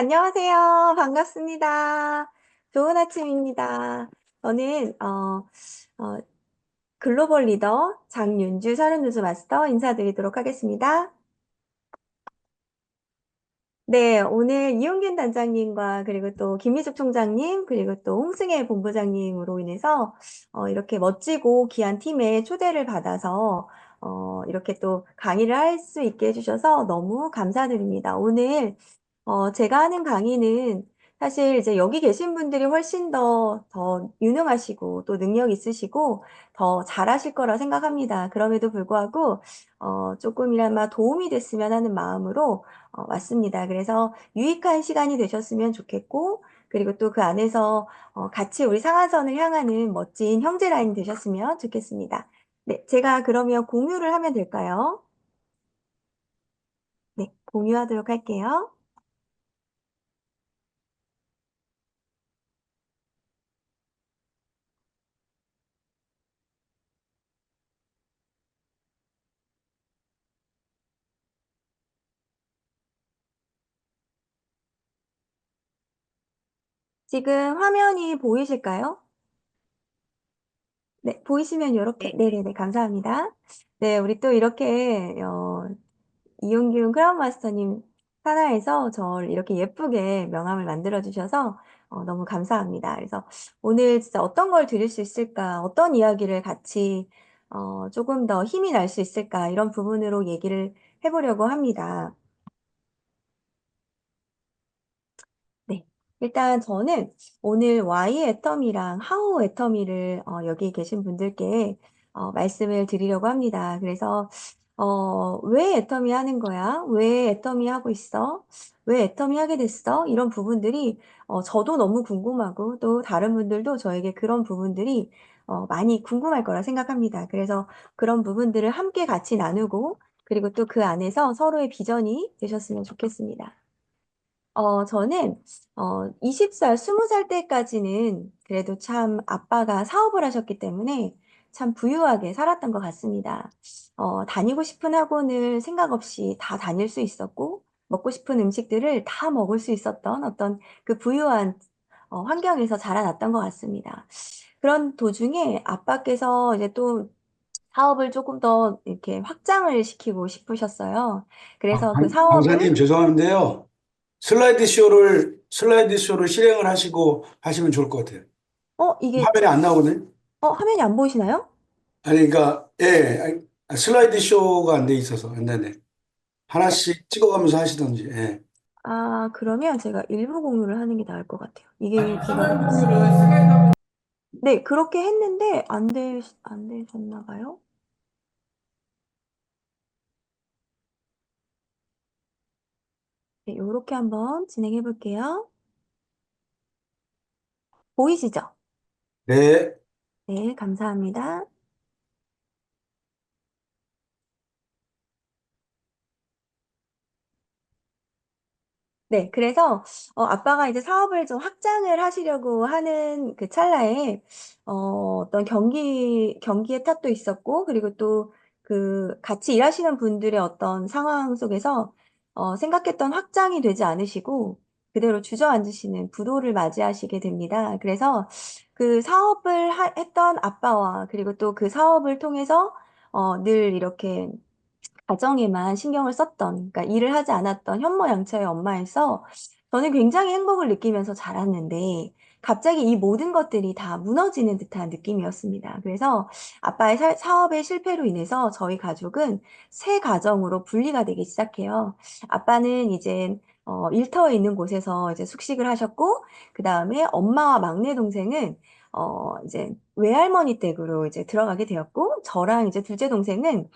안녕하세요. 반갑습니다. 좋은 아침입니다. 저는 어, 글로벌 리더 장윤주 서른누수 마스터 인사드리도록 하겠습니다. 네, 오늘 이용균 단장님과 그리고 또 김미숙 총장님 그리고 또 홍승혜 본부장님으로 인해서 이렇게 멋지고 귀한 팀에 초대를 받아서 이렇게 또 강의를 할 수 있게 해주셔서 너무 감사드립니다. 오늘 제가 하는 강의는 사실 이제 여기 계신 분들이 훨씬 더 유능하시고 또 능력 있으시고 더 잘하실 거라 생각합니다. 그럼에도 불구하고 조금이나마 도움이 됐으면 하는 마음으로 왔습니다. 그래서 유익한 시간이 되셨으면 좋겠고, 그리고 또 그 안에서 같이 우리 상하선을 향하는 멋진 형제 라인 되셨으면 좋겠습니다. 네, 제가 그러면 공유를 하면 될까요? 네, 공유하도록 할게요. 지금 화면이 보이실까요? 네, 보이시면 이렇게, 네네네, 감사합니다. 네, 우리 또 이렇게, 이용균 크라운 마스터님 산하에서 저를 이렇게 예쁘게 명함을 만들어주셔서 너무 감사합니다. 그래서 오늘 진짜 어떤 걸 드릴 수 있을까, 어떤 이야기를 같이 조금 더 힘이 날 수 있을까, 이런 부분으로 얘기를 해보려고 합니다. 네. 일단 저는 오늘 Y 애터미랑 하우 애터미를 여기 계신 분들께 말씀을 드리려고 합니다. 그래서 왜 애터미 하는 거야? 왜 애터미 하고 있어? 왜 애터미 하게 됐어? 이런 부분들이 저도 너무 궁금하고 또 다른 분들도 저에게 그런 부분들이 많이 궁금할 거라 생각합니다. 그래서 그런 부분들을 함께 같이 나누고 그리고 또 그 안에서 서로의 비전이 되셨으면 좋겠습니다. 저는, 20살, 20살 때까지는 그래도 참 아빠가 사업을 하셨기 때문에 참 부유하게 살았던 것 같습니다. 다니고 싶은 학원을 생각 없이 다 다닐 수 있었고, 먹고 싶은 음식들을 다 먹을 수 있었던 어떤 그 부유한 환경에서 자라났던 것 같습니다. 그런 도중에 아빠께서 이제 또 사업을 조금 더 이렇게 확장을 시키고 싶으셨어요. 그래서 그 강사님 사업을, 죄송한데요. 슬라이드 쇼를 실행을 하시고 하시면 좋을 것 같아요. 이게 화면이 안 나오네. 화면이 안 보이시나요? 아니 그러니까 슬라이드 쇼가 안 돼 있어서 안 되네. 하나씩 찍어가면서 하시던지. 예. 아, 그러면 제가 일부 공유를 하는 게 나을 것 같아요. 아니 이게 제가, 화면 공유를 승혜자분 네, 그렇게 했는데 안 되셨나 봐요? 네, 요렇게 한번 진행해 볼게요. 보이시죠? 네. 네, 감사합니다. 네, 그래서 아빠가 이제 사업을 좀 확장을 하시려고 하는 그 찰나에 어떤 경기의 탓도 있었고, 그리고 또 그 같이 일하시는 분들의 어떤 상황 속에서 생각했던 확장이 되지 않으시고 그대로 주저앉으시는 부도를 맞이하시게 됩니다. 그래서 그 사업을 했던 아빠와 그리고 또 그 사업을 통해서 늘 이렇게 가정에만 신경을 썼던, 그러니까 일을 하지 않았던 현모양처의 엄마에서 저는 굉장히 행복을 느끼면서 자랐는데 갑자기 이 모든 것들이 다 무너지는 듯한 느낌이었습니다. 그래서 아빠의 사업의 실패로 인해서 저희 가족은 새 가정으로 분리가 되기 시작해요. 아빠는 이제 일터에 있는 곳에서 이제 숙식을 하셨고, 그 다음에 엄마와 막내 동생은 이제 외할머니 댁으로 이제 들어가게 되었고, 저랑 이제 둘째 동생은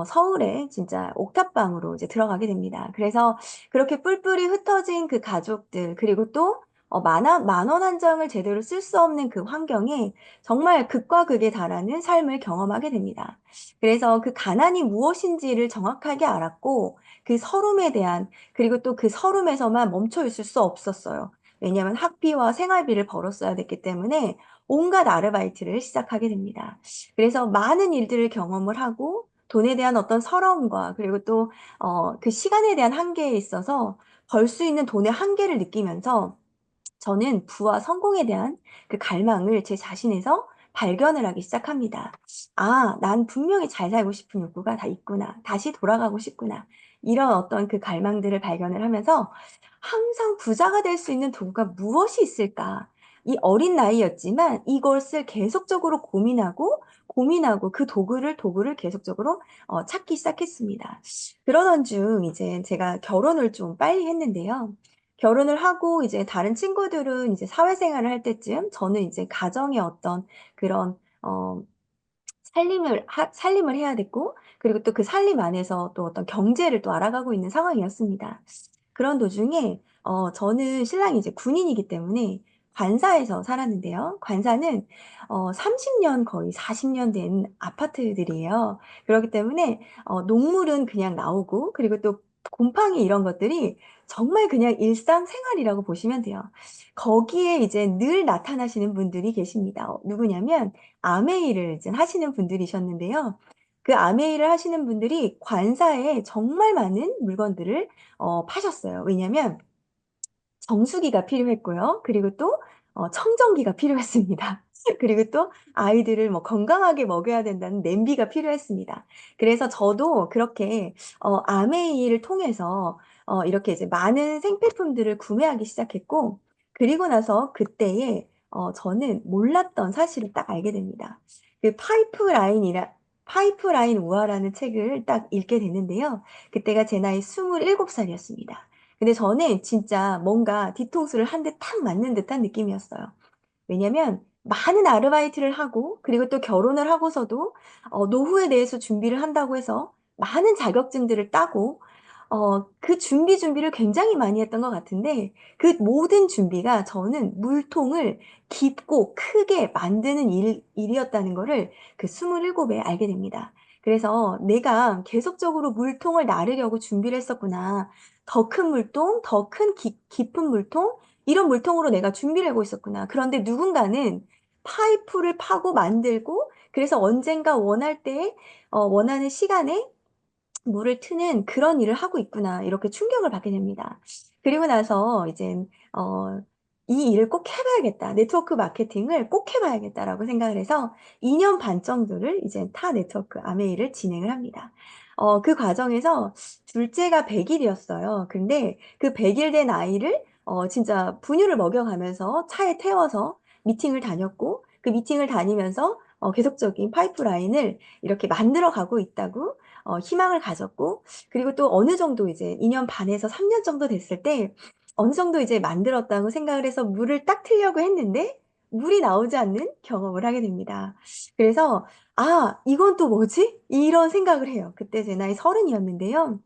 서울에 진짜 옥탑방으로 이제 들어가게 됩니다. 그래서 그렇게 뿔뿔이 흩어진 그 가족들, 그리고 또 만 원 한 장을 제대로 쓸 수 없는 그 환경에 정말 극과 극에 달하는 삶을 경험하게 됩니다. 그래서 그 가난이 무엇인지를 정확하게 알았고, 그 서름에 대한, 그리고 또 그 서름에서만 멈춰 있을 수 없었어요. 왜냐하면 학비와 생활비를 벌었어야 됐기 때문에 온갖 아르바이트를 시작하게 됩니다. 그래서 많은 일들을 경험을 하고, 돈에 대한 어떤 서러움과 그리고 또 그 시간에 대한 한계에 있어서 벌 수 있는 돈의 한계를 느끼면서 저는 부와 성공에 대한 그 갈망을 제 자신에서 발견을 하기 시작합니다. 아, 난 분명히 잘 살고 싶은 욕구가 다 있구나. 다시 돌아가고 싶구나. 이런 어떤 그 갈망들을 발견을 하면서 항상 부자가 될 수 있는 도구가 무엇이 있을까? 이 어린 나이였지만 이것을 계속적으로 고민하고 그 도구를 계속적으로 찾기 시작했습니다. 그러던 중 이제 제가 결혼을 좀 빨리 했는데요. 결혼을 하고 이제 다른 친구들은 이제 사회생활을 할 때쯤 저는 이제 가정의 어떤 그런 살림을 해야 됐고, 그리고 또 그 살림 안에서 또 어떤 경제를 또 알아가고 있는 상황이었습니다. 그런 도중에, 저는 신랑이 이제 군인이기 때문에 관사에서 살았는데요. 관사는, 30년 거의 40년 된 아파트들이에요. 그렇기 때문에, 녹물은 그냥 나오고, 그리고 또 곰팡이 이런 것들이 정말 그냥 일상생활이라고 보시면 돼요. 거기에 이제 늘 나타나시는 분들이 계십니다. 누구냐면, 아메이를 이제 하시는 분들이셨는데요. 그 아메이를 하시는 분들이 관사에 정말 많은 물건들을 파셨어요. 왜냐면 정수기가 필요했고요. 그리고 또 청정기가 필요했습니다. 그리고 또 아이들을 뭐 건강하게 먹여야 된다는 냄비가 필요했습니다. 그래서 저도 그렇게 아메이를 통해서 이렇게 이제 많은 생필품들을 구매하기 시작했고, 그리고 나서 그때에 저는 몰랐던 사실을 딱 알게 됩니다. 그 파이프라인 우화라는 책을 딱 읽게 됐는데요. 그때가 제 나이 27살이었습니다. 근데 저는 진짜 뭔가 뒤통수를 한 대 탁 맞는 듯한 느낌이었어요. 왜냐면 많은 아르바이트를 하고 그리고 또 결혼을 하고서도 노후에 대해서 준비를 한다고 해서 많은 자격증들을 따고 그 준비를 굉장히 많이 했던 것 같은데 그 모든 준비가 저는 물통을 깊고 크게 만드는 일이었다는 거를 그 27에 알게 됩니다. 그래서 내가 계속적으로 물통을 나르려고 준비를 했었구나. 더 큰 물통, 더 큰 깊은 물통, 이런 물통으로 내가 준비를 하고 있었구나. 그런데 누군가는 파이프를 파고 만들고, 그래서 언젠가 원할 때, 원하는 시간에 물을 트는 그런 일을 하고 있구나. 이렇게 충격을 받게 됩니다. 그리고 나서 이제, 어, 이 일을 꼭 해봐야겠다. 네트워크 마케팅을 꼭 해봐야겠다라고 생각을 해서 2년 반 정도를 이제 타 네트워크 아메이를 진행을 합니다. 그 과정에서 둘째가 100일이었어요. 근데 그 100일 된 아이를 진짜 분유를 먹여가면서 차에 태워서 미팅을 다녔고 그 미팅을 다니면서 계속적인 파이프라인을 이렇게 만들어 가고 있다고 희망을 가졌고, 그리고 또 어느 정도 이제 2년 반에서 3년 정도 됐을 때, 어느 정도 이제 만들었다고 생각을 해서 물을 딱 트려고 했는데, 물이 나오지 않는 경험을 하게 됩니다. 그래서, 아, 이건 또 뭐지? 이런 생각을 해요. 그때 제 나이 30이었는데요.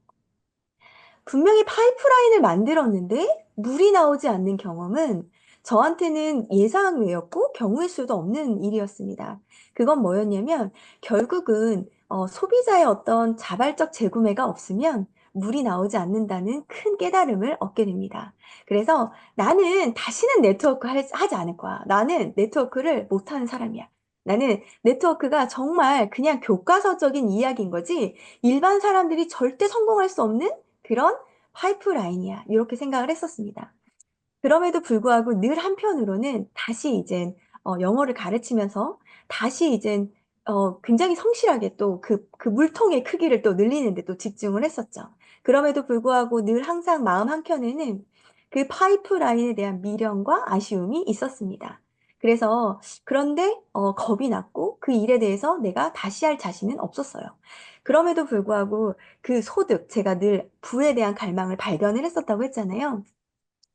분명히 파이프라인을 만들었는데 물이 나오지 않는 경험은 저한테는 예상 외였고 경우의 수도 없는 일이었습니다. 그건 뭐였냐면 결국은 소비자의 어떤 자발적 재구매가 없으면 물이 나오지 않는다는 큰 깨달음을 얻게 됩니다. 그래서 나는 다시는 하지 않을 거야. 나는 네트워크를 못하는 사람이야. 나는 네트워크가 정말 그냥 교과서적인 이야기인 거지 일반 사람들이 절대 성공할 수 없는 그런 파이프라인이야. 이렇게 생각을 했었습니다. 그럼에도 불구하고 늘 한편으로는 다시 이젠 영어를 가르치면서 다시 이젠 굉장히 성실하게 또 그 물통의 크기를 또 늘리는데 또 집중을 했었죠. 그럼에도 불구하고 늘 항상 마음 한켠에는 그 파이프라인에 대한 미련과 아쉬움이 있었습니다. 그래서 그런데 겁이 났고 그 일에 대해서 내가 다시 할 자신은 없었어요. 그럼에도 불구하고 그 소득, 제가 늘 부에 대한 갈망을 발견을 했었다고 했잖아요.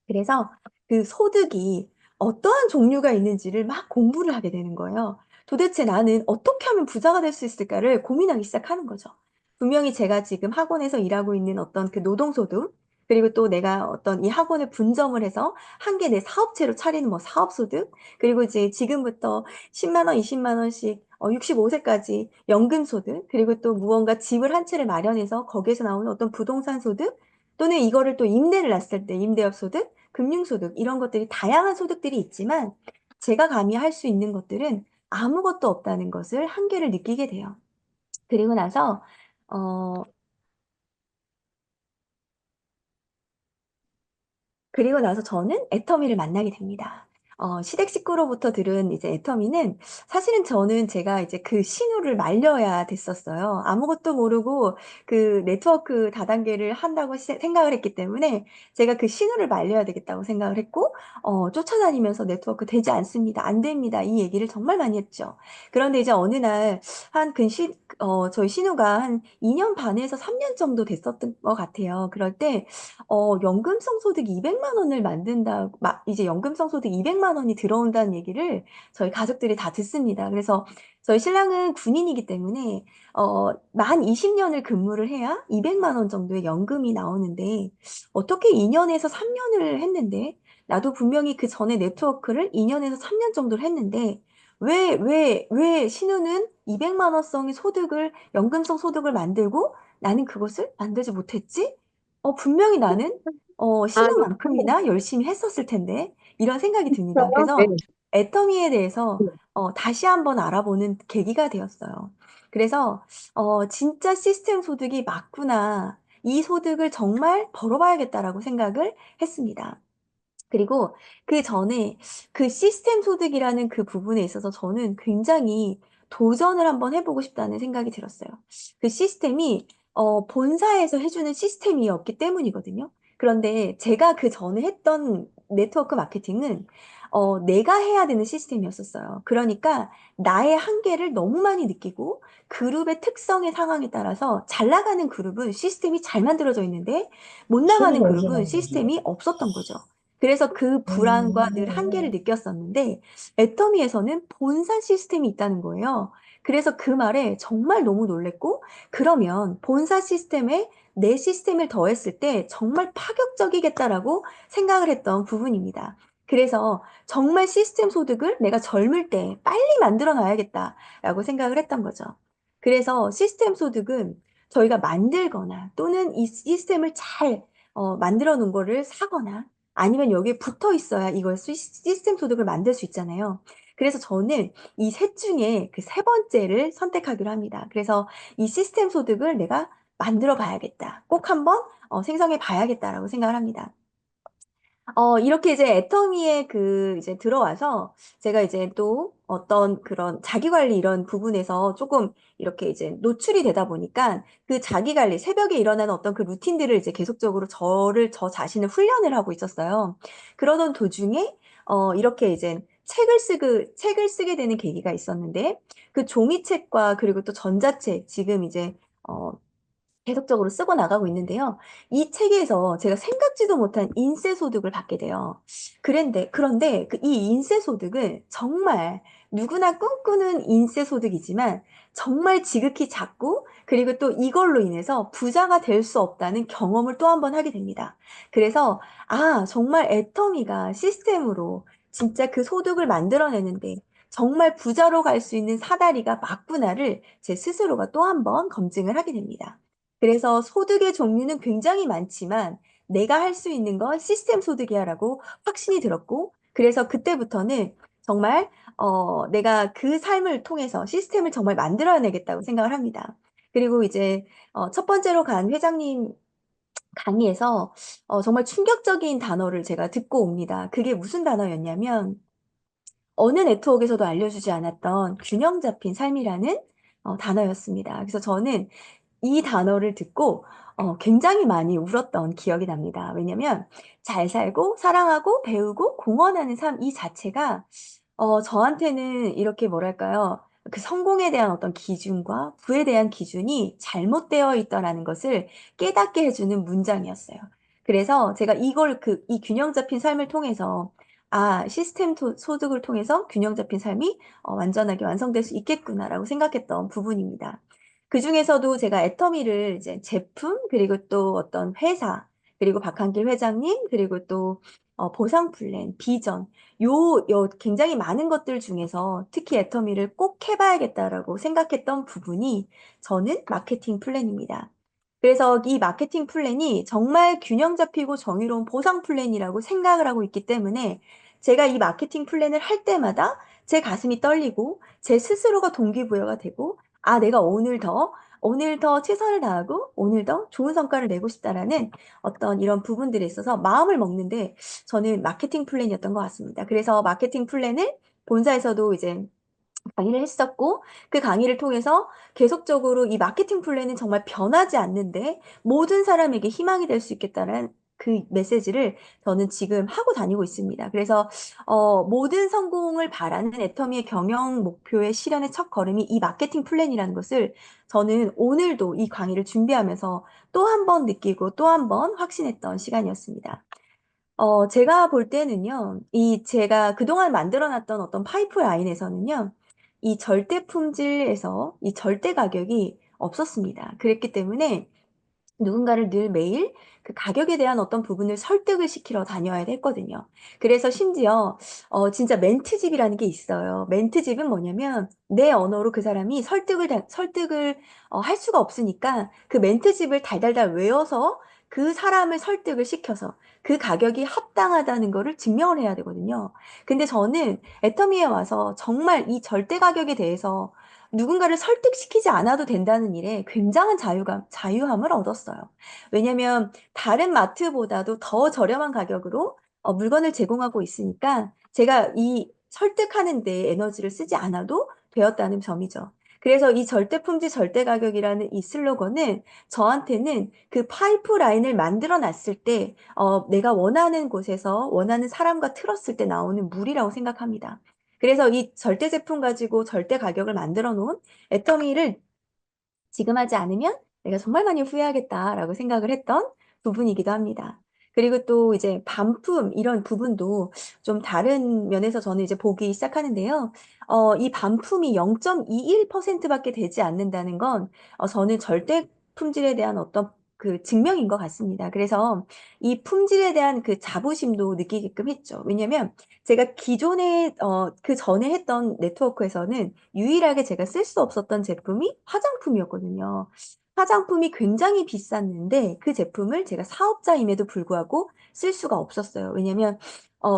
그래서 그 소득이 어떠한 종류가 있는지를 막 공부를 하게 되는 거예요. 도대체 나는 어떻게 하면 부자가 될 수 있을까를 고민하기 시작하는 거죠. 분명히 제가 지금 학원에서 일하고 있는 어떤 그 노동소득, 그리고 또 내가 어떤 이 학원을 분점을 해서 한 개 내 사업체로 차리는 뭐 사업소득, 그리고 이제 지금부터 10만 원, 20만 원씩 65세까지 연금소득, 그리고 또 무언가 집을 한 채를 마련해서 거기에서 나오는 어떤 부동산 소득, 또는 이거를 또 임대를 놨을 때 임대업 소득, 금융소득, 이런 것들이 다양한 소득들이 있지만 제가 감히 할 수 있는 것들은 아무것도 없다는 것을 한계를 느끼게 돼요. 그리고 나서, 어, 그리고 나서 저는 애터미를 만나게 됩니다. 시댁 식구로부터 들은 이제 애터미는 사실은 저는 제가 이제 그 신호를 말려야 됐었어요. 아무것도 모르고 그 네트워크 다단계를 한다고 생각을 했기 때문에 제가 그 신호를 말려야 되겠다고 생각을 했고, 쫓아다니면서 네트워크 되지 않습니다. 안 됩니다. 이 얘기를 정말 많이 했죠. 그런데 이제 어느 날 저희 신우가 한 2년 반에서 3년 정도 됐었던 것 같아요. 그럴 때 연금성 소득 200만 원을 이제 연금성 소득 200만 원이 들어온다는 얘기를 저희 가족들이 다 듣습니다. 그래서 저희 신랑은 군인이기 때문에, 만 20년을 근무를 해야 200만 원 정도의 연금이 나오는데, 어떻게 2년에서 3년을 했는데, 나도 분명히 그 전에 네트워크를 2년에서 3년 정도를 했는데, 왜 신우는 200만 원성의 연금성 소득을 만들고 나는 그것을 만들지 못했지? 분명히 나는 아, 신우만큼이나 열심히 했었을 텐데 이런 생각이 듭니다. 진짜요? 네. 그래서 애터미에 대해서 다시 한번 알아보는 계기가 되었어요. 그래서 진짜 시스템 소득이 맞구나. 이 소득을 정말 벌어봐야겠다라고 생각을 했습니다. 그리고 그 전에 그 시스템 소득이라는 그 부분에 있어서 저는 굉장히 도전을 한번 해보고 싶다는 생각이 들었어요. 그 시스템이 본사에서 해주는 시스템이었기 때문이거든요. 그런데 제가 그 전에 했던 네트워크 마케팅은 내가 해야 되는 시스템이었었어요. 그러니까 나의 한계를 너무 많이 느끼고 그룹의 특성의 상황에 따라서 잘 나가는 그룹은 시스템이 잘 만들어져 있는데 못 나가는 소리가 어디서 그룹은 나는 거지? 시스템이 없었던 거죠. 그래서 그 불안과 늘 한계를 느꼈었는데, 애터미에서는 본사 시스템이 있다는 거예요. 그래서 그 말에 정말 너무 놀랬고, 그러면 본사 시스템에 내 시스템을 더했을 때 정말 파격적이겠다라고 생각을 했던 부분입니다. 그래서 정말 시스템 소득을 내가 젊을 때 빨리 만들어 놔야겠다라고 생각을 했던 거죠. 그래서 시스템 소득은 저희가 만들거나 또는 이 시스템을 잘 만들어 놓은 거를 사거나 아니면 여기에 붙어 있어야 이걸 시스템 소득을 만들 수 있잖아요. 그래서 저는 이 셋 중에 그 세 번째를 선택하기로 합니다. 그래서 이 시스템 소득을 내가 만들어 봐야겠다. 꼭 한번 생성해 봐야겠다라고 생각을 합니다. 이렇게 이제 애터미에 이제 들어와서 제가 이제 또 어떤 그런 자기 관리 이런 부분에서 조금 이렇게 이제 노출이 되다 보니까 그 자기 관리, 새벽에 일어나는 어떤 그 루틴들을 이제 계속적으로 저 자신을 훈련을 하고 있었어요. 그러던 도중에, 이렇게 이제 책을 쓰게 되는 계기가 있었는데, 그 종이책과 그리고 또 전자책, 지금 이제, 어, 계속적으로 쓰고 나가고 있는데요. 이 책에서 제가 생각지도 못한 인세 소득을 받게 돼요. 그런데 그 이 인세 소득은 정말 누구나 꿈꾸는 인세 소득이지만 정말 지극히 작고 그리고 또 이걸로 인해서 부자가 될 수 없다는 경험을 또 한 번 하게 됩니다. 그래서 정말 애터미가 시스템으로 진짜 그 소득을 만들어내는데 정말 부자로 갈 수 있는 사다리가 맞구나를 제 스스로가 또 한 번 검증을 하게 됩니다. 그래서 소득의 종류는 굉장히 많지만 내가 할 수 있는 건 시스템 소득이야라고 확신이 들었고, 그래서 그때부터는 정말 내가 그 삶을 통해서 시스템을 정말 만들어내겠다고 생각을 합니다. 그리고 이제 첫 번째로 간 회장님 강의에서 정말 충격적인 단어를 제가 듣고 옵니다. 그게 무슨 단어였냐면 어느 네트워크에서도 알려주지 않았던 균형 잡힌 삶이라는 단어였습니다. 그래서 저는 이 단어를 듣고 굉장히 많이 울었던 기억이 납니다. 왜냐면 잘 살고 사랑하고 배우고 공헌하는 삶 이 자체가 저한테는 이렇게 뭐랄까요? 그 성공에 대한 어떤 기준과 부에 대한 기준이 잘못되어 있다라는 것을 깨닫게 해주는 문장이었어요. 그래서 제가 이 균형 잡힌 삶을 통해서 소득을 통해서 균형 잡힌 삶이 완전하게 완성될 수 있겠구나라고 생각했던 부분입니다. 그 중에서도 제가 애터미를 이제 제품, 그리고 또 어떤 회사, 그리고 박한길 회장님, 그리고 또 보상 플랜, 비전, 굉장히 많은 것들 중에서 특히 애터미를 꼭 해봐야겠다라고 생각했던 부분이 저는 마케팅 플랜입니다. 그래서 이 마케팅 플랜이 정말 균형 잡히고 정의로운 보상 플랜이라고 생각을 하고 있기 때문에 제가 이 마케팅 플랜을 할 때마다 제 가슴이 떨리고 제 스스로가 동기부여가 되고 내가 오늘 더 오늘 더 최선을 다하고 오늘 더 좋은 성과를 내고 싶다라는 어떤 이런 부분들에 있어서 마음을 먹는데 저는 마케팅 플랜이었던 것 같습니다. 그래서 마케팅 플랜을 본사에서도 이제 강의를 했었고 그 강의를 통해서 계속적으로 이 마케팅 플랜은 정말 변하지 않는데 모든 사람에게 희망이 될 수 있겠다는 그 메시지를 저는 지금 하고 다니고 있습니다. 그래서 모든 성공을 바라는 애터미의 경영 목표의 실현의 첫 걸음이 이 마케팅 플랜이라는 것을 저는 오늘도 이 강의를 준비하면서 또 한 번 느끼고 또 한 번 확신했던 시간이었습니다. 제가 볼 때는요, 이 제가 그동안 만들어놨던 어떤 파이프라인에서는요, 이 절대 품질에서 이 절대 가격이 없었습니다. 그랬기 때문에 누군가를 늘 매일 그 가격에 대한 어떤 부분을 설득을 시키러 다녀야 했거든요. 그래서 심지어 진짜 멘트집이라는 게 있어요. 멘트집은 뭐냐면 내 언어로 그 사람이 설득을 할 수가 없으니까 그 멘트집을 달달달 외워서 그 사람을 설득을 시켜서 그 가격이 합당하다는 거를 증명을 해야 되거든요. 근데 저는 애터미에 와서 정말 이 절대 가격에 대해서 누군가를 설득시키지 않아도 된다는 일에 굉장한 자유함을 얻었어요. 왜냐면 다른 마트보다도 더 저렴한 가격으로 물건을 제공하고 있으니까 제가 이 설득하는 데 에너지를 쓰지 않아도 되었다는 점이죠. 그래서 이 절대 품질 절대 가격이라는 이 슬로건은 저한테는 그 파이프라인을 만들어 놨을 때 내가 원하는 곳에서 원하는 사람과 틀었을 때 나오는 물이라고 생각합니다. 그래서 이 절대 제품 가지고 절대 가격을 만들어 놓은 애터미를 지금 하지 않으면 내가 정말 많이 후회하겠다라고 생각을 했던 부분이기도 합니다. 그리고 또 이제 반품 이런 부분도 좀 다른 면에서 저는 이제 보기 시작하는데요. 이 반품이 0.21%밖에 되지 않는다는 건 저는 절대 품질에 대한 어떤 그 증명인 것 같습니다. 그래서 이 품질에 대한 그 자부심도 느끼게끔 했죠. 왜냐면 제가 기존에 그 전에 했던 네트워크에서는 유일하게 제가 쓸 수 없었던 제품이 화장품이었거든요. 화장품이 굉장히 비쌌는데 그 제품을 제가 사업자임에도 불구하고 쓸 수가 없었어요. 왜냐면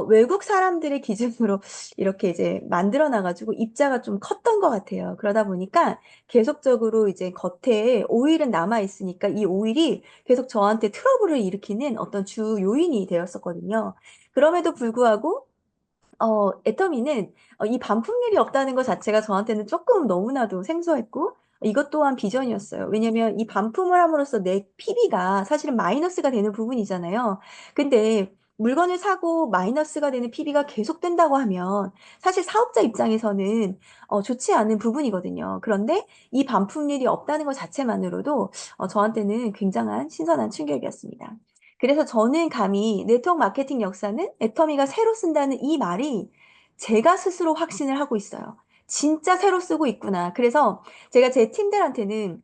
외국 사람들의 기준으로 이렇게 이제 만들어 놔가지고 입자가 좀 컸던 것 같아요. 그러다 보니까 계속적으로 이제 겉에 오일은 남아 있으니까 이 오일이 계속 저한테 트러블을 일으키는 어떤 주 요인이 되었었거든요. 그럼에도 불구하고 애터미는 이 반품률이 없다는 것 자체가 저한테는 조금 너무나도 생소했고, 이것 또한 비전이었어요. 왜냐면 이 반품을 함으로써 내 PB가 사실은 마이너스가 되는 부분이잖아요. 근데 물건을 사고 마이너스가 되는 PB가 계속된다고 하면 사실 사업자 입장에서는 좋지 않은 부분이거든요. 그런데 이 반품률이 없다는 것 자체만으로도 저한테는 굉장한 신선한 충격이었습니다. 그래서 저는 감히 네트워크 마케팅 역사는 애터미가 새로 쓴다는 이 말이 제가 스스로 확신을 하고 있어요. 진짜 새로 쓰고 있구나. 그래서 제가 제 팀들한테는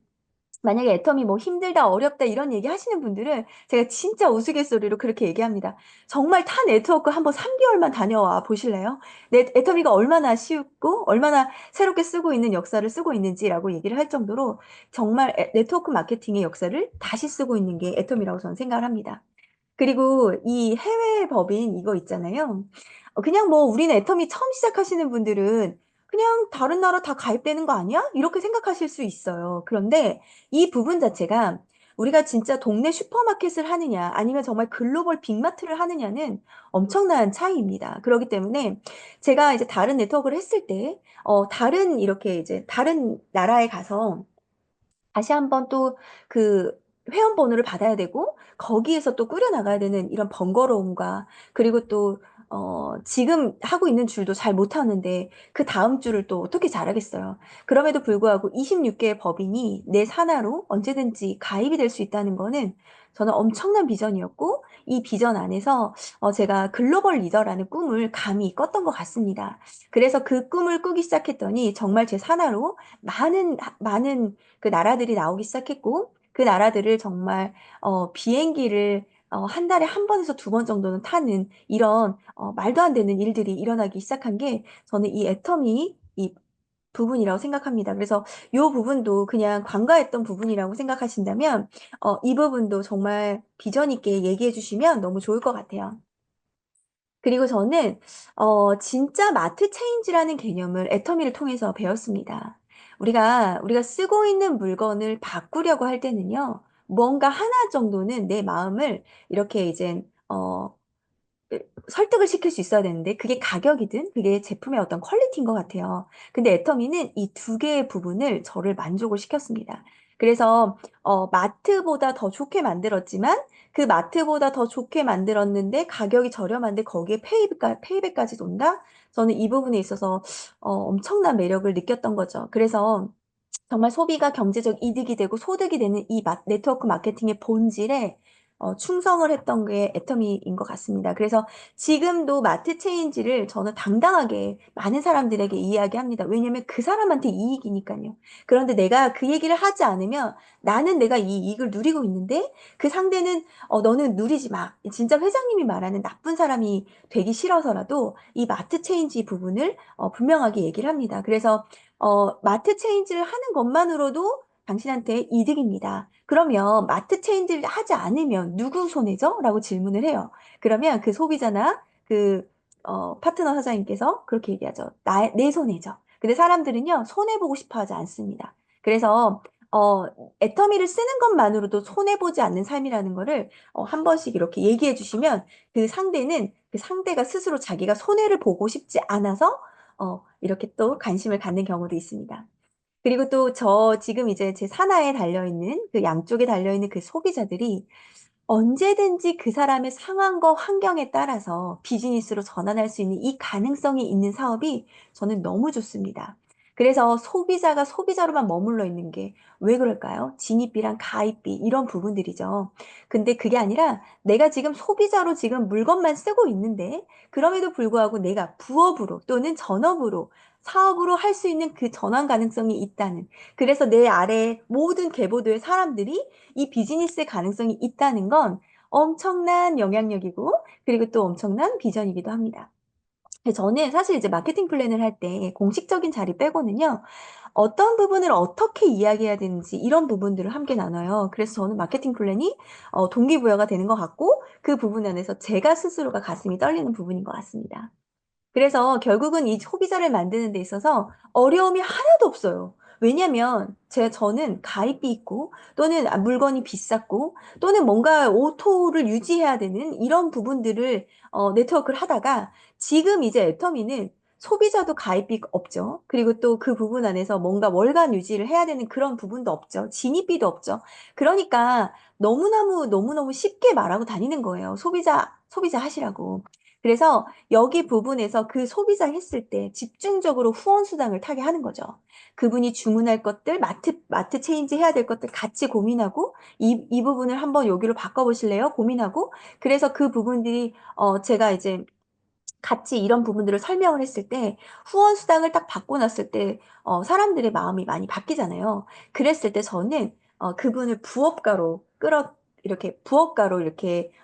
만약에 애터미 뭐 힘들다, 어렵다 이런 얘기 하시는 분들은 제가 진짜 우스갯소리로 그렇게 얘기합니다. 정말 타 네트워크 한번 3개월만 다녀와 보실래요? 애터미가 얼마나 쉽고 얼마나 새롭게 쓰고 있는 역사를 쓰고 있는지라고 얘기를 할 정도로 정말 네트워크 마케팅의 역사를 다시 쓰고 있는 게 애터미라고 저는 생각을 합니다. 그리고 이 해외 법인 이거 있잖아요. 그냥 뭐 우리는 애터미 처음 시작하시는 분들은 그냥 다른 나라 다 가입되는 거 아니야? 이렇게 생각하실 수 있어요. 그런데 이 부분 자체가 우리가 진짜 동네 슈퍼마켓을 하느냐 아니면 정말 글로벌 빅마트를 하느냐는 엄청난 차이입니다. 그렇기 때문에 제가 이제 다른 네트워크를 했을 때, 다른 이렇게 이제 다른 나라에 가서 다시 한번 또 그 회원번호를 받아야 되고 거기에서 또 꾸려 나가야 되는 이런 번거로움과 그리고 또 지금 하고 있는 줄도 잘 못하는데 그 다음 줄을 또 어떻게 잘하겠어요. 그럼에도 불구하고 26개의 법인이 내 산하로 언제든지 가입이 될 수 있다는 거는 저는 엄청난 비전이었고 이 비전 안에서 제가 글로벌 리더라는 꿈을 감히 꿨던 것 같습니다. 그래서 그 꿈을 꾸기 시작했더니 정말 제 산하로 많은 그 나라들이 나오기 시작했고, 그 나라들을 정말, 비행기를, 한 달에 한 번에서 두 번 정도는 타는 이런, 말도 안 되는 일들이 일어나기 시작한 게 저는 이 애터미, 이 부분이라고 생각합니다. 그래서 이 부분도 그냥 관과했던 부분이라고 생각하신다면, 이 부분도 정말 비전 있게 얘기해 주시면 너무 좋을 것 같아요. 그리고 저는 진짜 마트 체인지라는 개념을 애터미를 통해서 배웠습니다. 우리가 쓰고 있는 물건을 바꾸려고 할 때는요, 뭔가 하나 정도는 내 마음을 이렇게 이제, 설득을 시킬 수 있어야 되는데 그게 가격이든 그게 제품의 어떤 퀄리티인 것 같아요. 근데 애터미는 이 두 개의 부분을 저를 만족을 시켰습니다. 그래서 마트보다 더 좋게 만들었지만 그 마트보다 더 좋게 만들었는데 가격이 저렴한데 거기에 페이백까지 돈다? 저는 이 부분에 있어서 엄청난 매력을 느꼈던 거죠. 그래서 정말 소비가 경제적 이득이 되고 소득이 되는 이 네트워크 마케팅의 본질에 충성을 했던 게 애터미인 것 같습니다. 그래서 지금도 마트 체인지를 저는 당당하게 많은 사람들에게 이야기합니다. 왜냐하면 그 사람한테 이익이니까요. 그런데 내가 그 얘기를 하지 않으면 나는 내가 이 이익을 누리고 있는데 그 상대는 너는 누리지 마. 진짜 회장님이 말하는 나쁜 사람이 되기 싫어서라도 이 마트 체인지 부분을 분명하게 얘기를 합니다. 그래서 마트 체인지를 하는 것만으로도 당신한테 이득입니다. 그러면 마트 체인지를 하지 않으면 누구 손해죠? 라고 질문을 해요. 그러면 그 소비자나 그 파트너 사장님께서 그렇게 얘기하죠. 내 손해죠. 근데 사람들은요, 손해보고 싶어 하지 않습니다. 그래서 어, 애터미를 쓰는 것만으로도 손해보지 않는 삶이라는 거를 한 번씩 이렇게 얘기해 주시면 그 상대가 스스로 자기가 손해를 보고 싶지 않아서 이렇게 또 관심을 갖는 경우도 있습니다. 그리고 또 지금 이제 제 산하에 달려있는 그 양쪽에 달려있는 그 소비자들이 언제든지 그 사람의 상황과 환경에 따라서 비즈니스로 전환할 수 있는 이 가능성이 있는 사업이 저는 너무 좋습니다. 그래서 소비자가 소비자로만 머물러 있는 게 왜 그럴까요? 진입비랑 가입비 이런 부분들이죠. 근데 그게 아니라 내가 지금 소비자로 지금 물건만 쓰고 있는데 그럼에도 불구하고 내가 부업으로 또는 전업으로 사업으로 할 수 있는 그 전환 가능성이 있다는. 그래서 내 아래 모든 계보도의 사람들이 이 비즈니스의 가능성이 있다는 건 엄청난 영향력이고, 그리고 또 엄청난 비전이기도 합니다. 저는 사실 이제 마케팅 플랜을 할 때 공식적인 자리 빼고는요, 어떤 부분을 어떻게 이야기해야 되는지 이런 부분들을 함께 나눠요. 그래서 저는 마케팅 플랜이 동기부여가 되는 것 같고, 그 부분 안에서 제가 스스로가 가슴이 떨리는 부분인 것 같습니다. 그래서 결국은 이 소비자를 만드는 데 있어서 어려움이 하나도 없어요. 왜냐면 저는 가입비 있고 또는 물건이 비쌌고 또는 뭔가 오토를 유지해야 되는 이런 부분들을 네트워크를 하다가 지금 이제 애터미는 소비자도 가입비 없죠. 그리고 또 그 부분 안에서 뭔가 월간 유지를 해야 되는 그런 부분도 없죠. 진입비도 없죠. 그러니까 너무너무 쉽게 말하고 다니는 거예요. 소비자 하시라고. 그래서 여기 부분에서 그 소비자 했을 때 집중적으로 후원 수당을 타게 하는 거죠. 그분이 주문할 것들, 마트 체인지 해야 될 것들 같이 고민하고, 이 부분을 한번 여기로 바꿔보실래요? 고민하고, 그래서 그 부분들이, 제가 이제 같이 이런 부분들을 설명을 했을 때 후원 수당을 딱 받고 났을 때 사람들의 마음이 많이 바뀌잖아요. 그랬을 때 저는 그분을 부업가로 이렇게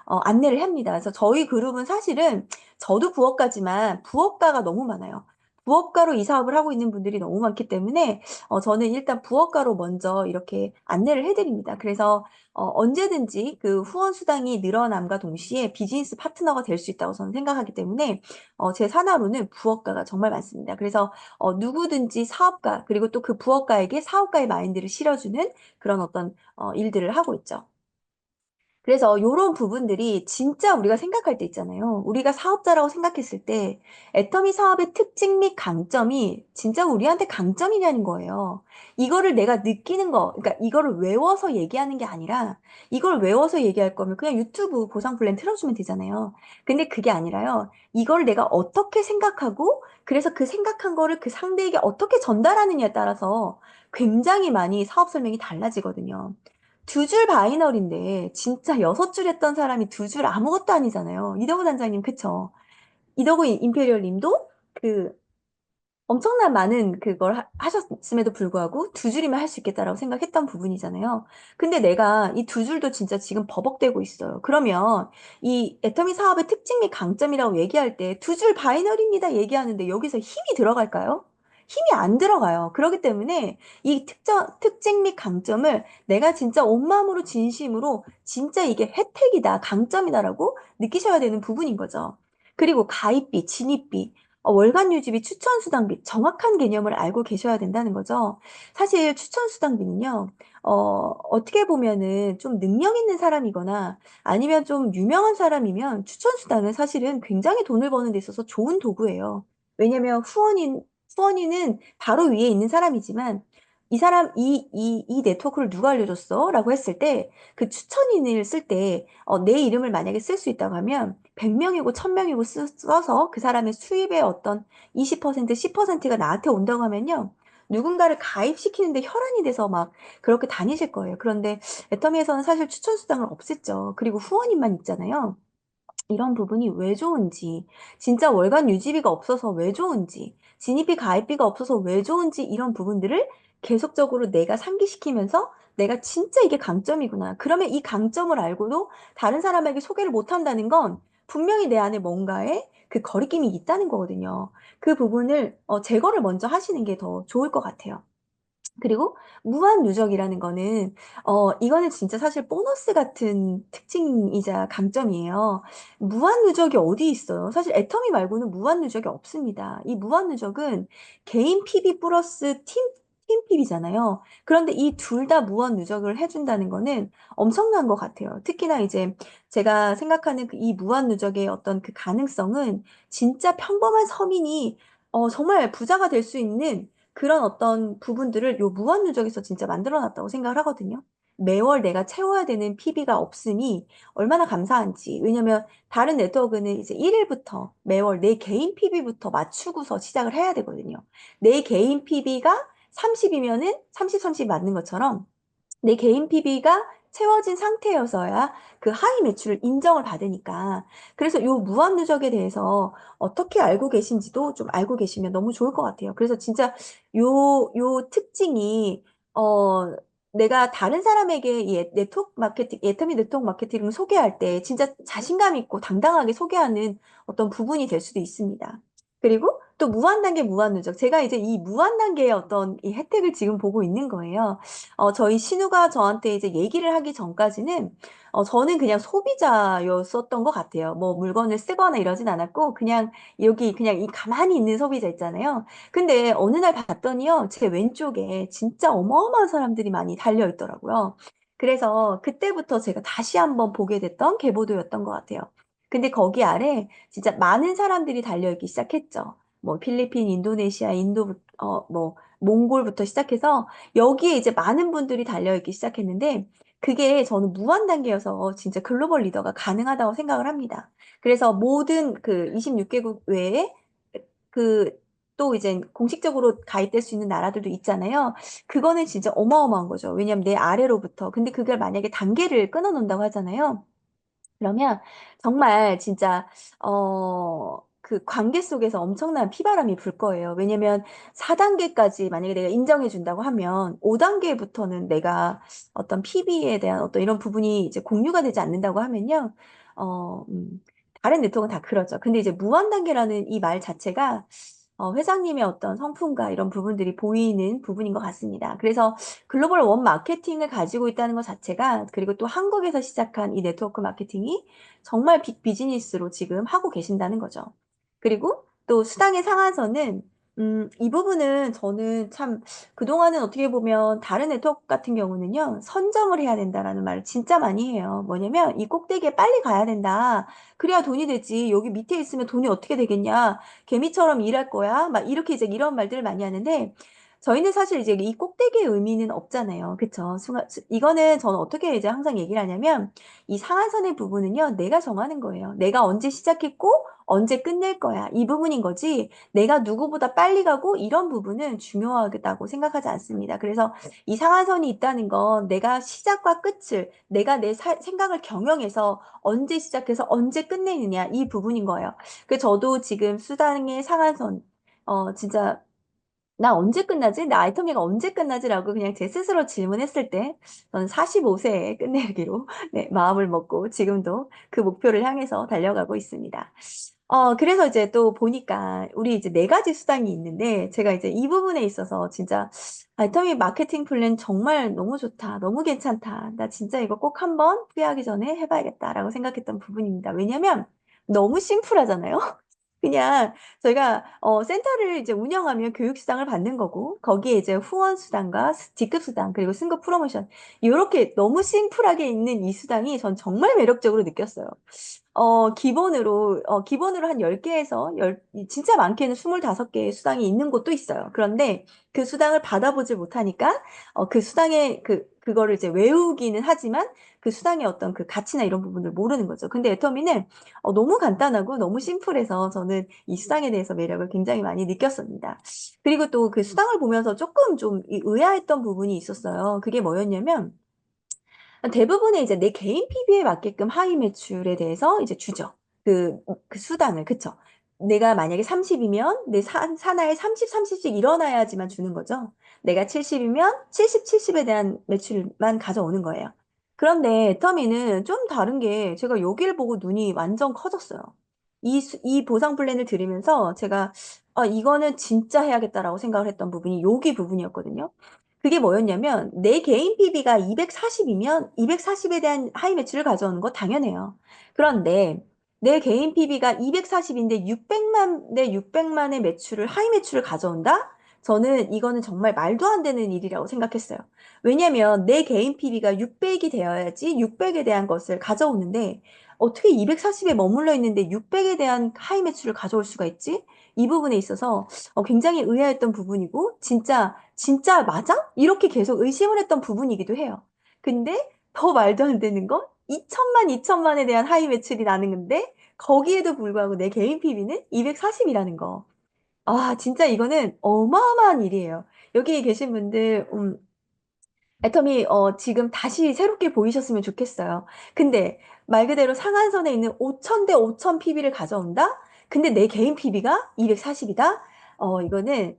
안내를 합니다. 그래서 저희 그룹은 사실은 저도 부업가지만 부업가가 너무 많아요. 부업가로 이 사업을 하고 있는 분들이 너무 많기 때문에 저는 일단 부업가로 먼저 이렇게 안내를 해드립니다. 그래서 언제든지 그 후원 수당이 늘어남과 동시에 비즈니스 파트너가 될 수 있다고 저는 생각하기 때문에 제 산하로는 부업가가 정말 많습니다. 그래서 누구든지 사업가 그리고 또 그 부업가에게 사업가의 마인드를 실어주는 그런 어떤 일들을 하고 있죠. 그래서 이런 부분들이 진짜 우리가 생각할 때 있잖아요. 우리가 사업자라고 생각했을 때 애터미 사업의 특징 및 강점이 진짜 우리한테 강점이냐는 거예요. 이거를 내가 느끼는 거, 그러니까 이거를 외워서 얘기하는 게 아니라 이걸 외워서 얘기할 거면 그냥 유튜브 보상 플랜 틀어주면 되잖아요. 근데 그게 아니라요. 이걸 내가 어떻게 생각하고 그래서 그 생각한 거를 그 상대에게 어떻게 전달하느냐에 따라서 굉장히 많이 사업 설명이 달라지거든요. 두 줄 바이너리인데 진짜 여섯 줄 했던 사람이 두 줄 아무것도 아니잖아요. 이더구 단장님 그쵸? 이더구 임페리얼 님도 그 엄청난 많은 그걸 하셨음에도 불구하고 두 줄이면 할 수 있겠다라고 생각했던 부분이잖아요. 근데 내가 이 두 줄도 진짜 지금 버벅대고 있어요. 그러면 이 애터미 사업의 특징 및 강점이라고 얘기할 때 두 줄 바이너리입니다 얘기하는데 여기서 힘이 들어갈까요? 힘이 안 들어가요. 그렇기 때문에 이 특징 및 강점을 내가 진짜 온 마음으로 진심으로 진짜 이게 혜택이다, 강점이다라고 느끼셔야 되는 부분인 거죠. 그리고 가입비, 진입비. 월간 유지비, 추천 수당비 정확한 개념을 알고 계셔야 된다는 거죠. 사실 추천 수당비는요, 어떻게 보면은 좀 능력 있는 사람이거나 아니면 좀 유명한 사람이면 추천 수당은 사실은 굉장히 돈을 버는 데 있어서 좋은 도구예요. 왜냐면 후원인은 바로 위에 있는 사람이지만 이 사람, 이 네트워크를 누가 알려줬어? 라고 했을 때 그 추천인을 쓸 때 내 이름을 만약에 쓸 수 있다고 하면 100명이고 1000명이고 써서 그 사람의 수입의 어떤 20%, 10%가 나한테 온다고 하면요. 누군가를 가입시키는데 혈안이 돼서 막 그렇게 다니실 거예요. 그런데 애터미에서는 사실 추천 수당을 없앴죠. 그리고 후원인만 있잖아요. 이런 부분이 왜 좋은지, 진짜 월간 유지비가 없어서 왜 좋은지, 진입비 가입비가 없어서 왜 좋은지 이런 부분들을 계속적으로 내가 상기시키면서 내가 진짜 이게 강점이구나. 그러면 이 강점을 알고도 다른 사람에게 소개를 못 한다는 건 분명히 내 안에 뭔가에 그 거리낌이 있다는 거거든요. 그 부분을 제거를 먼저 하시는 게 더 좋을 것 같아요. 그리고 무한 누적이라는 거는 이거는 진짜 사실 보너스 같은 특징이자 강점이에요. 무한 누적이 어디 있어요? 사실 애터미 말고는 무한 누적이 없습니다. 이 무한 누적은 개인 PB 플러스 팀 PB잖아요. 그런데 이 둘 다 무한 누적을 해준다는 거는 엄청난 것 같아요. 특히나 이제 제가 생각하는 이 무한 누적의 어떤 그 가능성은 진짜 평범한 서민이 정말 부자가 될 수 있는 그런 어떤 부분들을 요 무한 누적에서 진짜 만들어 놨다고 생각을 하거든요. 매월 내가 채워야 되는 PB가 없으니 얼마나 감사한지. 왜냐면 다른 네트워크는 이제 1일부터 매월 내 개인 PB부터 맞추고서 시작을 해야 되거든요. 내 개인 PB가 30이면은 30, 30 맞는 것처럼 내 개인 PB가 채워진 상태여서야 그 하위 매출을 인정을 받으니까. 그래서 요 무한 누적에 대해서 어떻게 알고 계신지도 좀 알고 계시면 너무 좋을 것 같아요. 그래서 진짜 요 특징이, 내가 다른 사람에게 네트워크 마케팅, 애터미 네트워크 마케팅을 소개할 때 진짜 자신감 있고 당당하게 소개하는 어떤 부분이 될 수도 있습니다. 그리고 또 무한 단계, 무한 누적. 제가 이제 이 무한 단계의 어떤 이 혜택을 지금 보고 있는 거예요. 저희 신우가 저한테 이제 얘기를 하기 전까지는, 저는 그냥 소비자였었던 것 같아요. 뭐 물건을 쓰거나 이러진 않았고, 그냥 여기 그냥 이 가만히 있는 소비자 있잖아요. 근데 어느 날 봤더니요, 제 왼쪽에 진짜 어마어마한 사람들이 많이 달려 있더라고요. 그래서 그때부터 제가 다시 한번 보게 됐던 계보도였던 것 같아요. 근데 거기 아래 진짜 많은 사람들이 달려있기 시작했죠. 뭐 필리핀, 인도네시아, 인도, 뭐 몽골부터 시작해서 여기에 이제 많은 분들이 달려있기 시작했는데 그게 저는 무한 단계여서 진짜 글로벌 리더가 가능하다고 생각을 합니다. 그래서 모든 그 26개국 외에 그 또 이제 공식적으로 가입될 수 있는 나라들도 있잖아요. 그거는 진짜 어마어마한 거죠. 왜냐하면 내 아래로부터. 근데 그걸 만약에 단계를 끊어 놓는다고 하잖아요. 그러면 정말 진짜 그 관계 속에서 엄청난 피바람이 불 거예요. 왜냐면 4단계까지 만약에 내가 인정해 준다고 하면 5단계부터는 내가 어떤 PB에 대한 어떤 이런 부분이 이제 공유가 되지 않는다고 하면요. 어, 음, 다른 네트워크는 다 그러죠. 근데 이제 무한 단계라는 이 말 자체가 회장님의 어떤 성품과 이런 부분들이 보이는 부분인 것 같습니다. 그래서 글로벌 원 마케팅을 가지고 있다는 것 자체가, 그리고 또 한국에서 시작한 이 네트워크 마케팅이 정말 빅 비즈니스로 지금 하고 계신다는 거죠. 그리고 또 수당의 상한선은, 이 부분은 저는 참 그동안은 어떻게 보면 다른 네트워크 같은 경우는요, 선점을 해야 된다라는 말을 진짜 많이 해요. 뭐냐면 이 꼭대기에 빨리 가야 된다. 그래야 돈이 되지. 여기 밑에 있으면 돈이 어떻게 되겠냐. 개미처럼 일할 거야. 막 이렇게 이제 이런 말들을 많이 하는데, 저희는 사실 이제 이 꼭대기의 의미는 없잖아요. 그쵸? 이거는 저는 어떻게 이제 항상 얘기를 하냐면, 이 상한선의 부분은요, 내가 정하는 거예요. 내가 언제 시작했고, 언제 끝낼 거야. 이 부분인 거지, 내가 누구보다 빨리 가고, 이런 부분은 중요하다고 생각하지 않습니다. 그래서 이 상한선이 있다는 건 내가 시작과 끝을, 내가 내 생각을 경영해서 언제 시작해서 언제 끝내느냐, 이 부분인 거예요. 그 저도 지금 수당의 상한선, 진짜 나 언제 끝나지? 나 아이터미가 언제 끝나지라고 그냥 제 스스로 질문했을 때 저는 45세에 끝내기로 네, 마음을 먹고 지금도 그 목표를 향해서 달려가고 있습니다. 그래서 이제 또 보니까 우리 이제 네 가지 수당이 있는데 제가 이제 이 부분에 있어서 진짜 아이터미 마케팅 플랜 정말 너무 좋다. 너무 괜찮다. 나 진짜 이거 꼭 한번 후회하기 전에 해봐야겠다라고 생각했던 부분입니다. 왜냐면 너무 심플하잖아요. 그냥 저희가 센터를 이제 운영하면 교육수당을 받는 거고 거기에 이제 후원수당과 직급수당 그리고 승급 프로모션 이렇게 너무 심플하게 있는 이 수당이 전 정말 매력적으로 느꼈어요. 기본으로 한 10개에서 진짜 많게는 25개의 수당이 있는 곳도 있어요. 그런데 그 수당을 받아보질 못하니까, 그 수당의 그거를 이제 외우기는 하지만 그 수당의 어떤 그 가치나 이런 부분을 모르는 거죠. 근데 애터미는 너무 간단하고 너무 심플해서 저는 이 수당에 대해서 매력을 굉장히 많이 느꼈습니다. 그리고 또 그 수당을 보면서 조금 좀 의아했던 부분이 있었어요. 그게 뭐였냐면, 대부분의 이제 내 개인 PB에 맞게끔 하위 매출에 대해서 이제 주죠. 그 수당을, 그쵸? 내가 만약에 30이면 내 사나에 30, 30씩 일어나야지만 주는 거죠. 내가 70이면 70, 70에 대한 매출만 가져오는 거예요. 그런데 터미는 좀 다른 게 제가 여기를 보고 눈이 완전 커졌어요. 이 보상 플랜을 들으면서 제가 이거는 진짜 해야겠다라고 생각을 했던 부분이 여기 부분이었거든요. 그게 뭐였냐면 내 개인 PB가 240이면 240에 대한 하이 매출을 가져오는 거 당연해요. 그런데 내 개인 PB가 240인데 600만의 매출을 하이 매출을 가져온다? 저는 이거는 정말 말도 안 되는 일이라고 생각했어요. 왜냐면 내 개인 PB가 600이 되어야지 600에 대한 것을 가져오는데 어떻게 240에 머물러 있는데 600에 대한 하이 매출을 가져올 수가 있지? 이 부분에 있어서 굉장히 의아했던 부분이고, 진짜 맞아? 이렇게 계속 의심을 했던 부분이기도 해요. 근데 더 말도 안 되는 건 2천만에 대한 하위 매출이 나는 건데, 거기에도 불구하고 내 개인 PB는 240이라는 거. 아, 진짜 이거는 어마어마한 일이에요. 여기 계신 분들, 애터미 지금 다시 새롭게 보이셨으면 좋겠어요. 근데 말 그대로 상한선에 있는 5천 대 5천 PB를 가져온다? 근데 내 개인 PB가 240이다? 이거는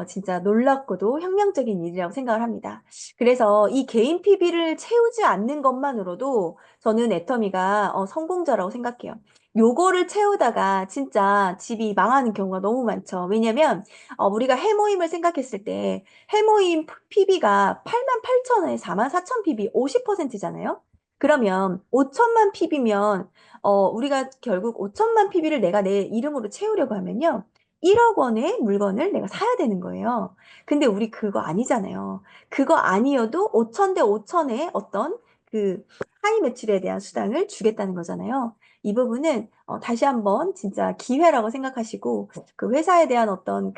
진짜 놀랍고도 혁명적인 일이라고 생각을 합니다. 그래서 이 개인 PB를 채우지 않는 것만으로도 저는 애터미가 성공자라고 생각해요. 요거를 채우다가 진짜 집이 망하는 경우가 너무 많죠. 왜냐면 우리가 해모임을 생각했을 때 해모임 PB가 8만 8천 원에 4만 4천 PB 50%잖아요. 그러면 5천만 PB면 우리가 결국 5천만 PB를 내가 내 이름으로 채우려고 하면요. 1억 원의 물건을 내가 사야 되는 거예요. 근데 우리 그거 아니잖아요. 그거 아니어도 5천 대 5천의 어떤 그 하이 매출에 대한 수당을 주겠다는 거잖아요. 이 부분은 다시 한번 진짜 기회라고 생각하시고 그 회사에 대한 어떤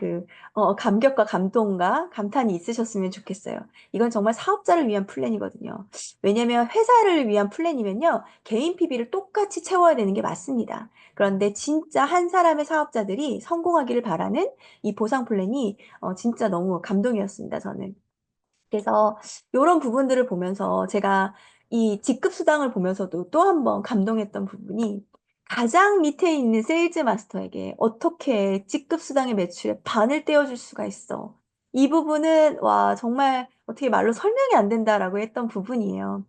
감격과 감동과 감탄이 있으셨으면 좋겠어요. 이건 정말 사업자를 위한 플랜이거든요. 왜냐면 회사를 위한 플랜이면요. 개인 PB를 똑같이 채워야 되는 게 맞습니다. 그런데 진짜 한 사람의 사업자들이 성공하기를 바라는 이 보상 플랜이 진짜 너무 감동이었습니다, 저는. 그래서 이런 부분들을 보면서 제가 이 직급 수당을 보면서도 또 한 번 감동했던 부분이 가장 밑에 있는 세일즈 마스터에게 어떻게 직급 수당의 매출의 반을 떼어줄 수가 있어. 이 부분은 와 정말 어떻게 말로 설명이 안 된다라고 했던 부분이에요.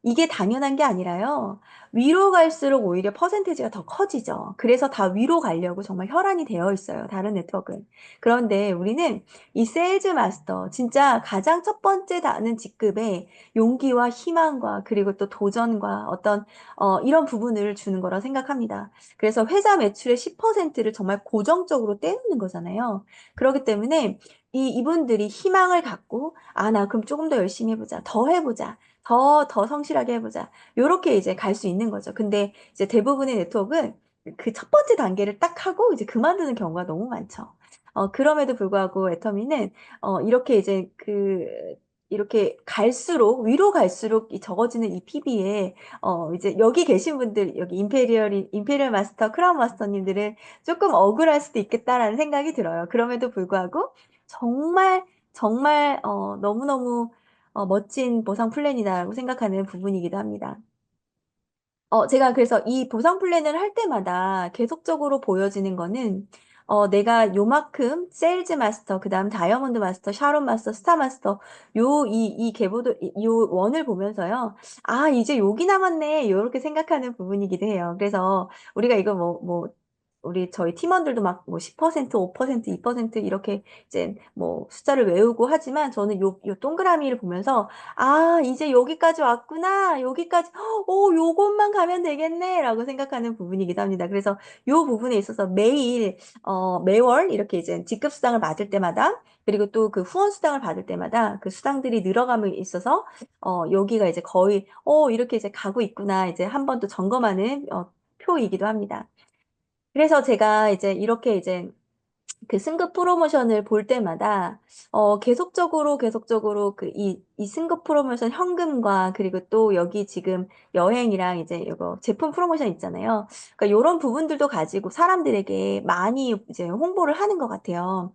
이게 당연한 게 아니라요. 위로 갈수록 오히려 퍼센테이지가 더 커지죠. 그래서 다 위로 가려고 정말 혈안이 되어 있어요. 다른 네트워크는. 그런데 우리는 이 세일즈 마스터, 진짜 가장 첫 번째 다는 직급에 용기와 희망과 그리고 또 도전과 어떤, 이런 부분을 주는 거라 생각합니다. 그래서 회사 매출의 10%를 정말 고정적으로 떼놓는 거잖아요. 그렇기 때문에 이분들이 희망을 갖고, 아, 나 그럼 조금 더 열심히 해보자. 더 해보자. 더 성실하게 해보자. 요렇게 이제 갈 수 있는 거죠. 근데 이제 대부분의 네트워크는 그 첫 번째 단계를 딱 하고 이제 그만두는 경우가 너무 많죠. 그럼에도 불구하고 애터미는 이렇게 이제 이렇게 갈수록 위로 갈수록 이 적어지는 이 PB에 이제 여기 계신 분들 여기 임페리얼 마스터 크라운 마스터님들은 조금 억울할 수도 있겠다라는 생각이 들어요. 그럼에도 불구하고 정말 정말 너무너무 멋진 보상 플랜이다라고 생각하는 부분이기도 합니다. 제가 그래서 이 보상 플랜을 할 때마다 계속적으로 보여지는 거는, 내가 요만큼 세일즈 마스터, 그 다음 다이아몬드 마스터, 샤론 마스터, 스타 마스터, 이 요 원을 보면서요. 아, 이제 여기 남았네. 요렇게 생각하는 부분이기도 해요. 그래서 우리가 이거 우리 저희 팀원들도 막 뭐 10%, 5%, 2% 이렇게 이제 뭐 숫자를 외우고 하지만 저는 요 동그라미를 보면서 아, 이제 여기까지 왔구나. 여기까지, 요것만 가면 되겠네라고 생각하는 부분이기도 합니다. 그래서 요 부분에 있어서 매일, 매월 이렇게 이제 직급 수당을 받을 때마다 그리고 또 그 후원 수당을 받을 때마다 그 수당들이 늘어감에 있어서 여기가 이제 거의 이렇게 이제 가고 있구나 이제 한 번 또 점검하는 표이기도 합니다. 그래서 제가 이제 이렇게 이제 그 승급 프로모션을 볼 때마다 계속적으로 그 이 승급 프로모션 현금과 그리고 또 여기 지금 여행이랑 이제 이거 제품 프로모션 있잖아요. 그러니까 이런 부분들도 가지고 사람들에게 많이 이제 홍보를 하는 것 같아요.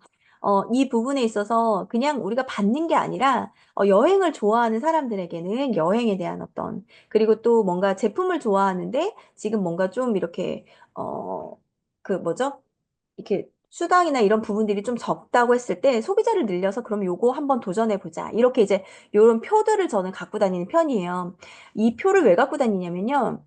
이 부분에 있어서 그냥 우리가 받는 게 아니라 여행을 좋아하는 사람들에게는 여행에 대한 어떤 그리고 또 뭔가 제품을 좋아하는데 지금 뭔가 좀 이렇게 그 뭐죠? 이렇게 수당이나 이런 부분들이 좀 적다고 했을 때 소비자를 늘려서 그럼 요거 한번 도전해 보자. 이렇게 이제 요런 표들을 저는 갖고 다니는 편이에요. 이 표를 왜 갖고 다니냐면요.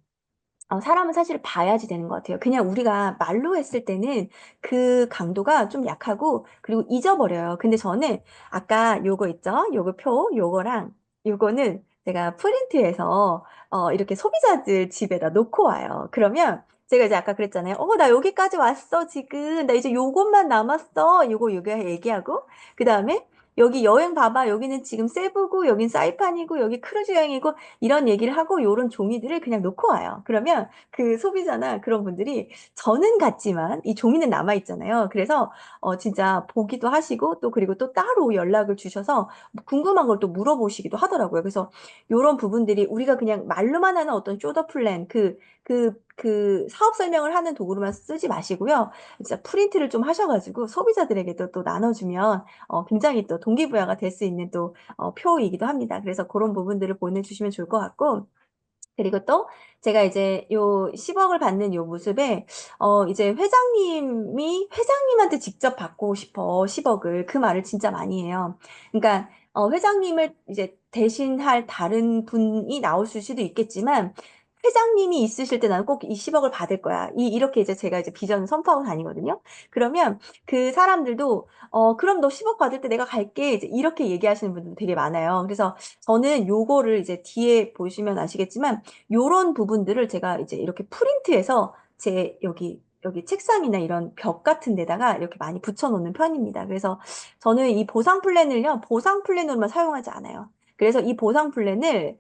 사람은 사실 봐야지 되는 것 같아요. 그냥 우리가 말로 했을 때는 그 강도가 좀 약하고 그리고 잊어버려요. 근데 저는 아까 요거 있죠? 요거 표, 요거랑 요거는 제가 프린트해서 이렇게 소비자들 집에다 놓고 와요. 그러면 제가 이제 아까 그랬잖아요. 나 여기까지 왔어, 지금. 나 이제 요것만 남았어. 요거 얘기하고. 그 다음에 여기 여행 봐봐. 여기는 지금 세부고, 여긴 사이판이고, 여기 크루즈 여행이고, 이런 얘기를 하고 요런 종이들을 그냥 놓고 와요. 그러면 그 소비자나 그런 분들이 저는 같지만 이 종이는 남아 있잖아요. 그래서 진짜 보기도 하시고 또 그리고 또 따로 연락을 주셔서 궁금한 걸 또 물어보시기도 하더라고요. 그래서 요런 부분들이 우리가 그냥 말로만 하는 어떤 쇼더 플랜 그 사업 설명을 하는 도구로만 쓰지 마시고요. 진짜 프린트를 좀 하셔가지고 소비자들에게도 또 나눠주면 굉장히 또 동기부여가 될 수 있는 또 표이기도 합니다. 그래서 그런 부분들을 보내주시면 좋을 것 같고, 그리고 또 제가 이제 요 10억을 받는 요 모습에 이제 회장님한테 직접 받고 싶어 10억을 그 말을 진짜 많이 해요. 그러니까 회장님을 이제 대신할 다른 분이 나올 수도 있겠지만 회장님이 있으실 때 나는 꼭 이 10억을 받을 거야. 이렇게 이제 제가 이제 비전을 선포하고 다니거든요. 그러면 그 사람들도 그럼 너 10억 받을 때 내가 갈게. 이제 이렇게 얘기하시는 분들 되게 많아요. 그래서 저는 요거를 이제 뒤에 보시면 아시겠지만 요런 부분들을 제가 이제 이렇게 프린트해서 제 여기 책상이나 이런 벽 같은 데다가 이렇게 많이 붙여놓는 편입니다. 그래서 저는 이 보상 플랜을요, 보상 플랜으로만 사용하지 않아요. 그래서 이 보상 플랜을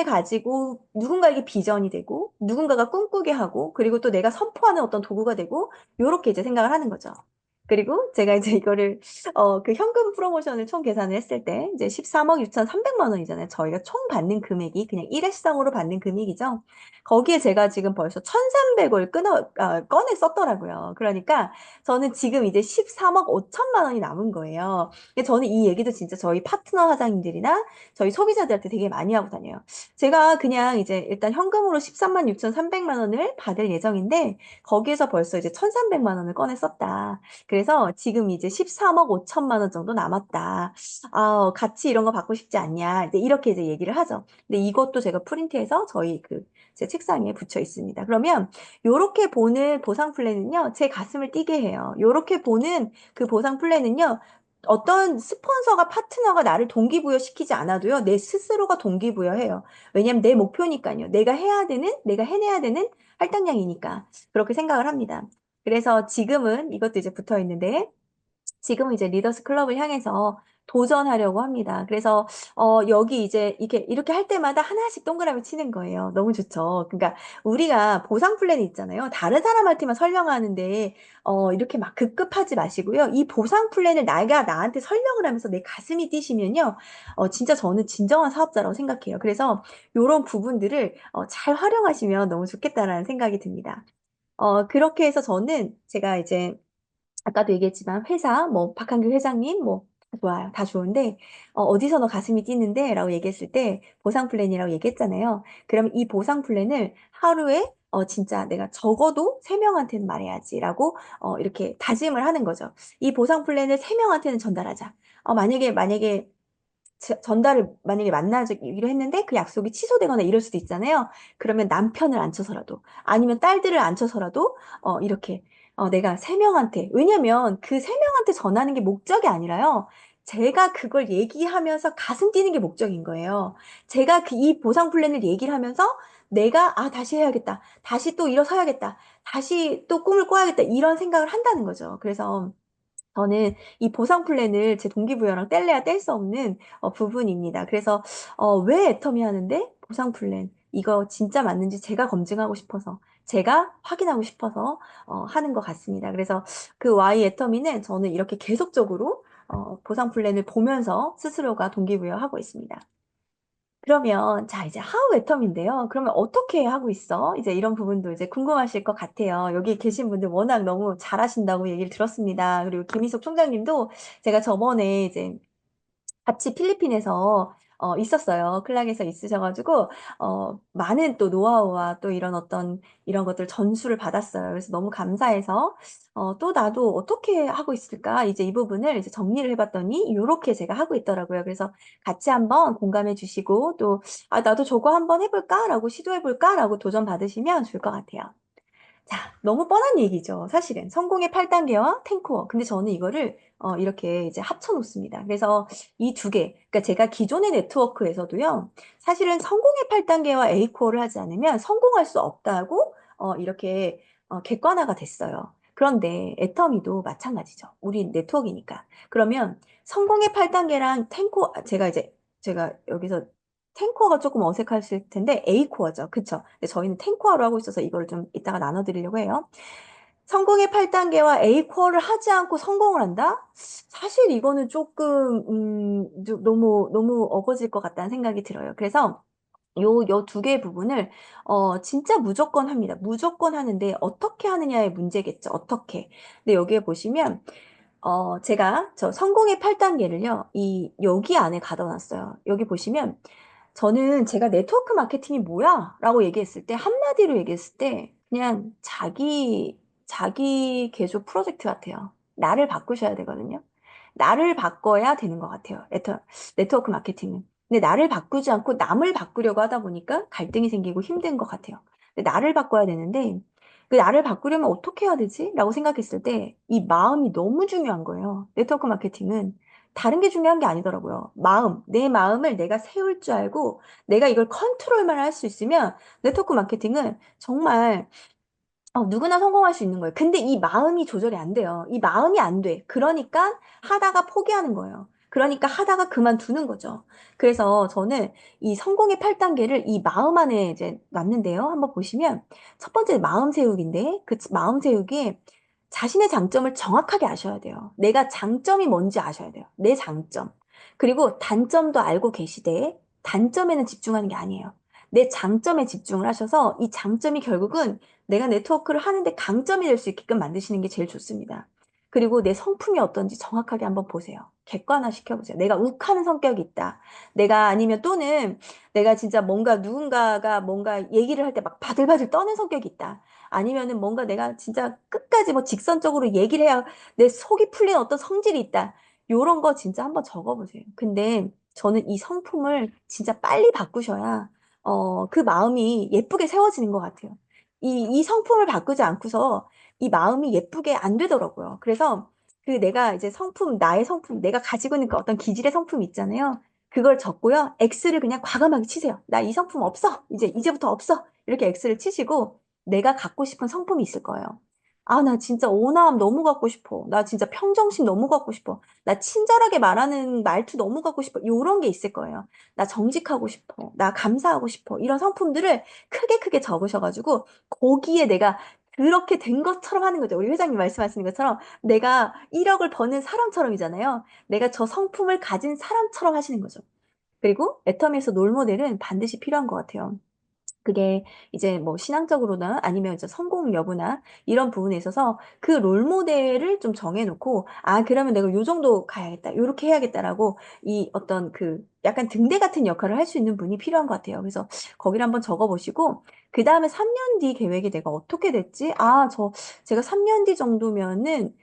가지고 누군가에게 비전이 되고, 누군가가 꿈꾸게 하고, 그리고 또 내가 선포하는 어떤 도구가 되고, 요렇게 이제 생각을 하는 거죠. 그리고 제가 이제 이거를 그 현금 프로모션을 총 계산을 했을 때 이제 13억 6,300만 원이잖아요. 저희가 총 받는 금액이 그냥 일회성으로 받는 금액이죠. 거기에 제가 지금 벌써 1,300을 꺼내 썼더라고요. 그러니까 저는 지금 이제 13억 5천만 원이 남은 거예요. 근데 저는 이 얘기도 진짜 저희 파트너 사장님들이나 저희 소비자들한테 되게 많이 하고 다녀요. 제가 그냥 이제 일단 현금으로 13만 6,300만 원을 받을 예정인데 거기에서 벌써 이제 1,300만 원을 꺼내 썼다. 그래서 지금 이제 13억 5천만 원 정도 남았다. 같이 이런 거 받고 싶지 않냐. 이렇게 이제 얘기를 하죠. 근데 이것도 제가 프린트해서 저희 제 책상에 붙여 있습니다. 그러면 요렇게 보는 보상 플랜은요, 제 가슴을 뛰게 해요. 요렇게 보는 그 보상 플랜은요, 어떤 스폰서가 파트너가 나를 동기부여 시키지 않아도요, 내 스스로가 동기부여해요. 왜냐면 내 목표니까요. 내가 해내야 되는 할당량이니까. 그렇게 생각을 합니다. 그래서 지금은 이것도 이제 붙어 있는데, 지금은 이제 리더스 클럽을 향해서 도전하려고 합니다. 그래서 여기 이제 이렇게 할 때마다 하나씩 동그라미 치는 거예요. 너무 좋죠. 그러니까 우리가 보상 플랜이 있잖아요. 다른 사람한테만 설명하는데 이렇게 막 급급하지 마시고요. 이 보상 플랜을 내가 나한테 설명을 하면서 내 가슴이 뛰시면요. 진짜 저는 진정한 사업자라고 생각해요. 그래서 이런 부분들을 잘 활용하시면 너무 좋겠다라는 생각이 듭니다. 그렇게 해서 저는 제가 이제 아까도 얘기했지만 회사, 뭐 박한규 회장님, 뭐 다 좋아요. 다 좋은데 어디서 너 가슴이 뛰는데? 라고 얘기했을 때 보상 플랜이라고 얘기했잖아요. 그럼 이 보상 플랜을 하루에 진짜 내가 적어도 세명한테는 말해야지라고 이렇게 다짐을 하는 거죠. 이 보상 플랜을 세명한테는 전달하자. 만약에 전달을 만약에 만나기로 했는데 그 약속이 취소되거나 이럴 수도 있잖아요. 그러면 남편을 앉혀서라도 아니면 딸들을 앉혀서라도 이렇게 내가 세 명한테 왜냐면 그 세 명한테 전하는 게 목적이 아니라요. 제가 그걸 얘기하면서 가슴 뛰는 게 목적인 거예요. 제가 이 보상 플랜을 얘기를 하면서 내가 다시 해야겠다. 다시 또 일어서야겠다. 다시 또 꿈을 꿔야겠다. 이런 생각을 한다는 거죠. 그래서 저는 이 보상 플랜을 제 동기부여랑 뗄래야 뗄 수 없는 부분입니다. 그래서 왜 애터미 하는데 보상 플랜 이거 진짜 맞는지 제가 검증하고 싶어서 제가 확인하고 싶어서 하는 것 같습니다. 그래서 그 Y 애터미는 저는 이렇게 계속적으로 보상 플랜을 보면서 스스로가 동기부여하고 있습니다. 그러면 자 이제 하우 애텀인데요. 그러면 어떻게 하고 있어? 이제 이런 부분도 이제 궁금하실 것 같아요. 여기 계신 분들 워낙 너무 잘하신다고 얘기를 들었습니다. 그리고 김희숙 총장님도 제가 저번에 이제 같이 필리핀에서 있었어요. 클락에서 있으셔가지고 많은 또 노하우와 또 이런 어떤 이런 것들 전수를 받았어요. 그래서 너무 감사해서 또 나도 어떻게 하고 있을까? 이제 이 부분을 이제 정리를 해봤더니 이렇게 제가 하고 있더라고요. 그래서 같이 한번 공감해 주시고 또 나도 저거 한번 해볼까라고 시도해볼까라고 도전 받으시면 좋을 것 같아요. 자, 너무 뻔한 얘기죠. 사실은. 성공의 8단계와 탱코어. 근데 저는 이거를 이렇게 이제 합쳐 놓습니다. 그래서 이 두 개, 그러니까 제가 기존의 네트워크에서도요, 사실은 성공의 8단계와 A코어를 하지 않으면 성공할 수 없다고 이렇게 객관화가 됐어요. 그런데 애터미도 마찬가지죠. 우리 네트워크이니까. 그러면 성공의 8단계랑 제가 여기서 탱코어가 조금 어색하실 텐데 A코어죠. 그쵸? 근데 저희는 탱코어로 하고 있어서 이걸 좀 이따가 나눠드리려고 해요. 성공의 8단계와 A코어를 하지 않고 성공을 한다? 사실 이거는 조금 너무 어거질 것 같다는 생각이 들어요. 그래서 요 두 개의 부분을 진짜 무조건 합니다. 무조건 하는데 어떻게 하느냐의 문제겠죠. 어떻게. 근데 여기에 보시면 제가 저 성공의 8단계를요, 여기 안에 가둬놨어요. 여기 보시면, 저는 제가 네트워크 마케팅이 뭐야? 라고 얘기했을 때, 한마디로 얘기했을 때, 그냥 자기 개조 프로젝트 같아요. 나를 바꾸셔야 되거든요. 나를 바꿔야 되는 것 같아요. 네트워크 마케팅은. 근데 나를 바꾸지 않고 남을 바꾸려고 하다 보니까 갈등이 생기고 힘든 것 같아요. 근데 나를 바꿔야 되는데, 그 나를 바꾸려면 어떻게 해야 되지? 라고 생각했을 때 이 마음이 너무 중요한 거예요. 네트워크 마케팅은 다른 게 중요한 게 아니더라고요. 내 마음을 내가 세울 줄 알고 내가 이걸 컨트롤만 할 수 있으면 네트워크 마케팅은 정말 누구나 성공할 수 있는 거예요. 근데 이 마음이 조절이 안 돼요. 이 마음이 안 돼. 그러니까 하다가 포기하는 거예요. 그러니까 하다가 그만두는 거죠. 그래서 저는 이 성공의 8단계를 이 마음 안에 이제 놨는데요. 한번 보시면 첫 번째 마음 세우기인데 그 마음 세우기에 자신의 장점을 정확하게 아셔야 돼요. 내가 장점이 뭔지 아셔야 돼요. 내 장점. 그리고 단점도 알고 계시되 단점에는 집중하는 게 아니에요. 내 장점에 집중을 하셔서 이 장점이 결국은 내가 네트워크를 하는데 강점이 될 수 있게끔 만드시는 게 제일 좋습니다. 그리고 내 성품이 어떤지 정확하게 한번 보세요. 객관화 시켜보세요. 내가 욱하는 성격이 있다. 내가 아니면 또는 내가 진짜 뭔가 누군가가 뭔가 얘기를 할 때 막 바들바들 떠는 성격이 있다. 아니면은 뭔가 내가 진짜 끝까지 뭐 직선적으로 얘기를 해야 내 속이 풀린 어떤 성질이 있다. 요런 거 진짜 한번 적어보세요. 근데 저는 이 성품을 진짜 빨리 바꾸셔야 그 마음이 예쁘게 세워지는 것 같아요. 이 성품을 바꾸지 않고서 이 마음이 예쁘게 안 되더라고요. 그래서 그 내가 이제 나의 성품, 내가 가지고 있는 그 어떤 기질의 성품 있잖아요. 그걸 적고요. X를 그냥 과감하게 치세요. 나 이 성품 없어. 이제부터 없어. 이렇게 X를 치시고 내가 갖고 싶은 성품이 있을 거예요. 나 진짜 온화함 너무 갖고 싶어. 나 진짜 평정심 너무 갖고 싶어. 나 친절하게 말하는 말투 너무 갖고 싶어. 요런 게 있을 거예요. 나 정직하고 싶어. 나 감사하고 싶어. 이런 성품들을 크게 크게 적으셔가지고 거기에 내가 그렇게 된 것처럼 하는 거죠. 우리 회장님 말씀하시는 것처럼 내가 1억을 버는 사람처럼이잖아요. 내가 저 성품을 가진 사람처럼 하시는 거죠. 그리고 애터미에서 롤모델은 반드시 필요한 것 같아요. 그게 이제 뭐 신앙적으로나 아니면 이제 성공 여부나 이런 부분에 있어서 그 롤모델을 좀 정해놓고 그러면 내가 요 정도 가야겠다 요렇게 해야겠다라고 이 어떤 그 약간 등대 같은 역할을 할 수 있는 분이 필요한 것 같아요. 그래서 거기를 한번 적어보시고 그 다음에 3년 뒤 계획이 내가 어떻게 됐지? 제가 3년 뒤 정도면은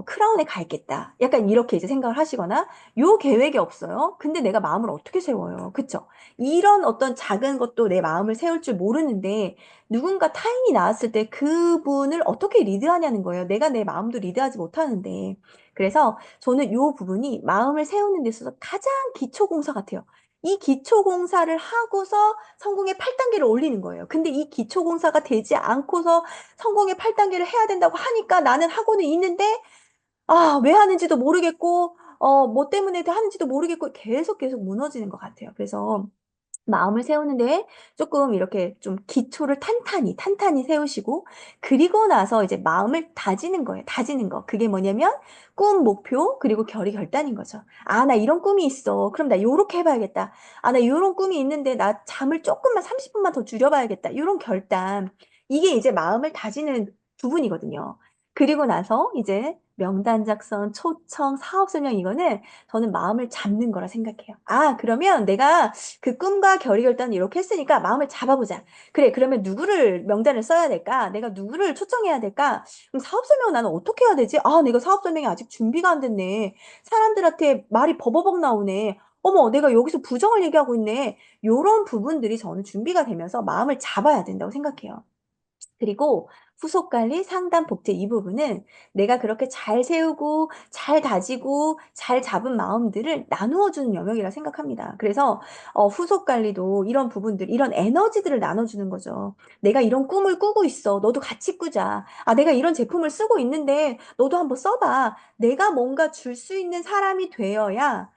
크라운에 가 있겠다. 약간 이렇게 이제 생각을 하시거나, 요 계획이 없어요. 근데 내가 마음을 어떻게 세워요? 그쵸? 이런 어떤 작은 것도 내 마음을 세울 줄 모르는데, 누군가 타인이 나왔을 때 그분을 어떻게 리드하냐는 거예요. 내가 내 마음도 리드하지 못하는데. 그래서 저는 요 부분이 마음을 세우는 데 있어서 가장 기초 공사 같아요. 이 기초 공사를 하고서 성공의 8단계를 올리는 거예요. 근데 이 기초 공사가 되지 않고서 성공의 8단계를 해야 된다고 하니까 나는 하고는 있는데, 아, 왜 하는지도 모르겠고, 뭐 때문에 하는지도 모르겠고, 계속 무너지는 것 같아요. 그래서 마음을 세우는데 조금 이렇게 좀 기초를 탄탄히 세우시고, 그리고 나서 이제 마음을 다지는 거예요. 다지는 거. 그게 뭐냐면, 꿈, 목표, 그리고 결의 결단인 거죠. 아, 나 이런 꿈이 있어. 그럼 나 요렇게 해봐야겠다. 아, 나 이런 꿈이 있는데, 나 잠을 조금만 30분만 더 줄여봐야겠다. 이런 결단. 이게 이제 마음을 다지는 부분이거든요. 그리고 나서 이제 명단 작성, 초청, 사업 설명 이거는 저는 마음을 잡는 거라 생각해요. 아, 그러면 내가 그 꿈과 결의 결단을 이렇게 했으니까 마음을 잡아보자. 그래, 그러면 누구를 명단을 써야 될까? 내가 누구를 초청해야 될까? 그럼 사업 설명은 나는 어떻게 해야 되지? 아, 내가 사업 설명이 아직 준비가 안 됐네. 사람들한테 말이 버버벅 나오네. 어머, 내가 여기서 부정을 얘기하고 있네. 요런 부분들이 저는 준비가 되면서 마음을 잡아야 된다고 생각해요. 그리고 후속 관리, 상담, 복제 이 부분은 내가 그렇게 잘 세우고, 잘 다지고, 잘 잡은 마음들을 나누어 주는 영역이라 생각합니다. 그래서 후속 관리도 이런 부분들, 이런 에너지들을 나눠주는 거죠. 내가 이런 꿈을 꾸고 있어. 너도 같이 꾸자. 아, 내가 이런 제품을 쓰고 있는데 너도 한번 써봐. 내가 뭔가 줄 수 있는 사람이 되어야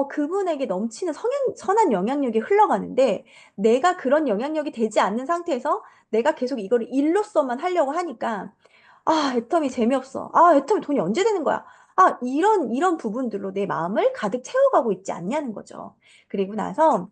그분에게 넘치는 선한 영향력이 흘러가는데 내가 그런 영향력이 되지 않는 상태에서 내가 계속 이거를 일로서만 하려고 하니까, 아, 애터미 재미없어. 아, 애터미 돈이 언제 되는 거야? 아, 이런 부분들로 내 마음을 가득 채워가고 있지 않냐는 거죠. 그리고 나서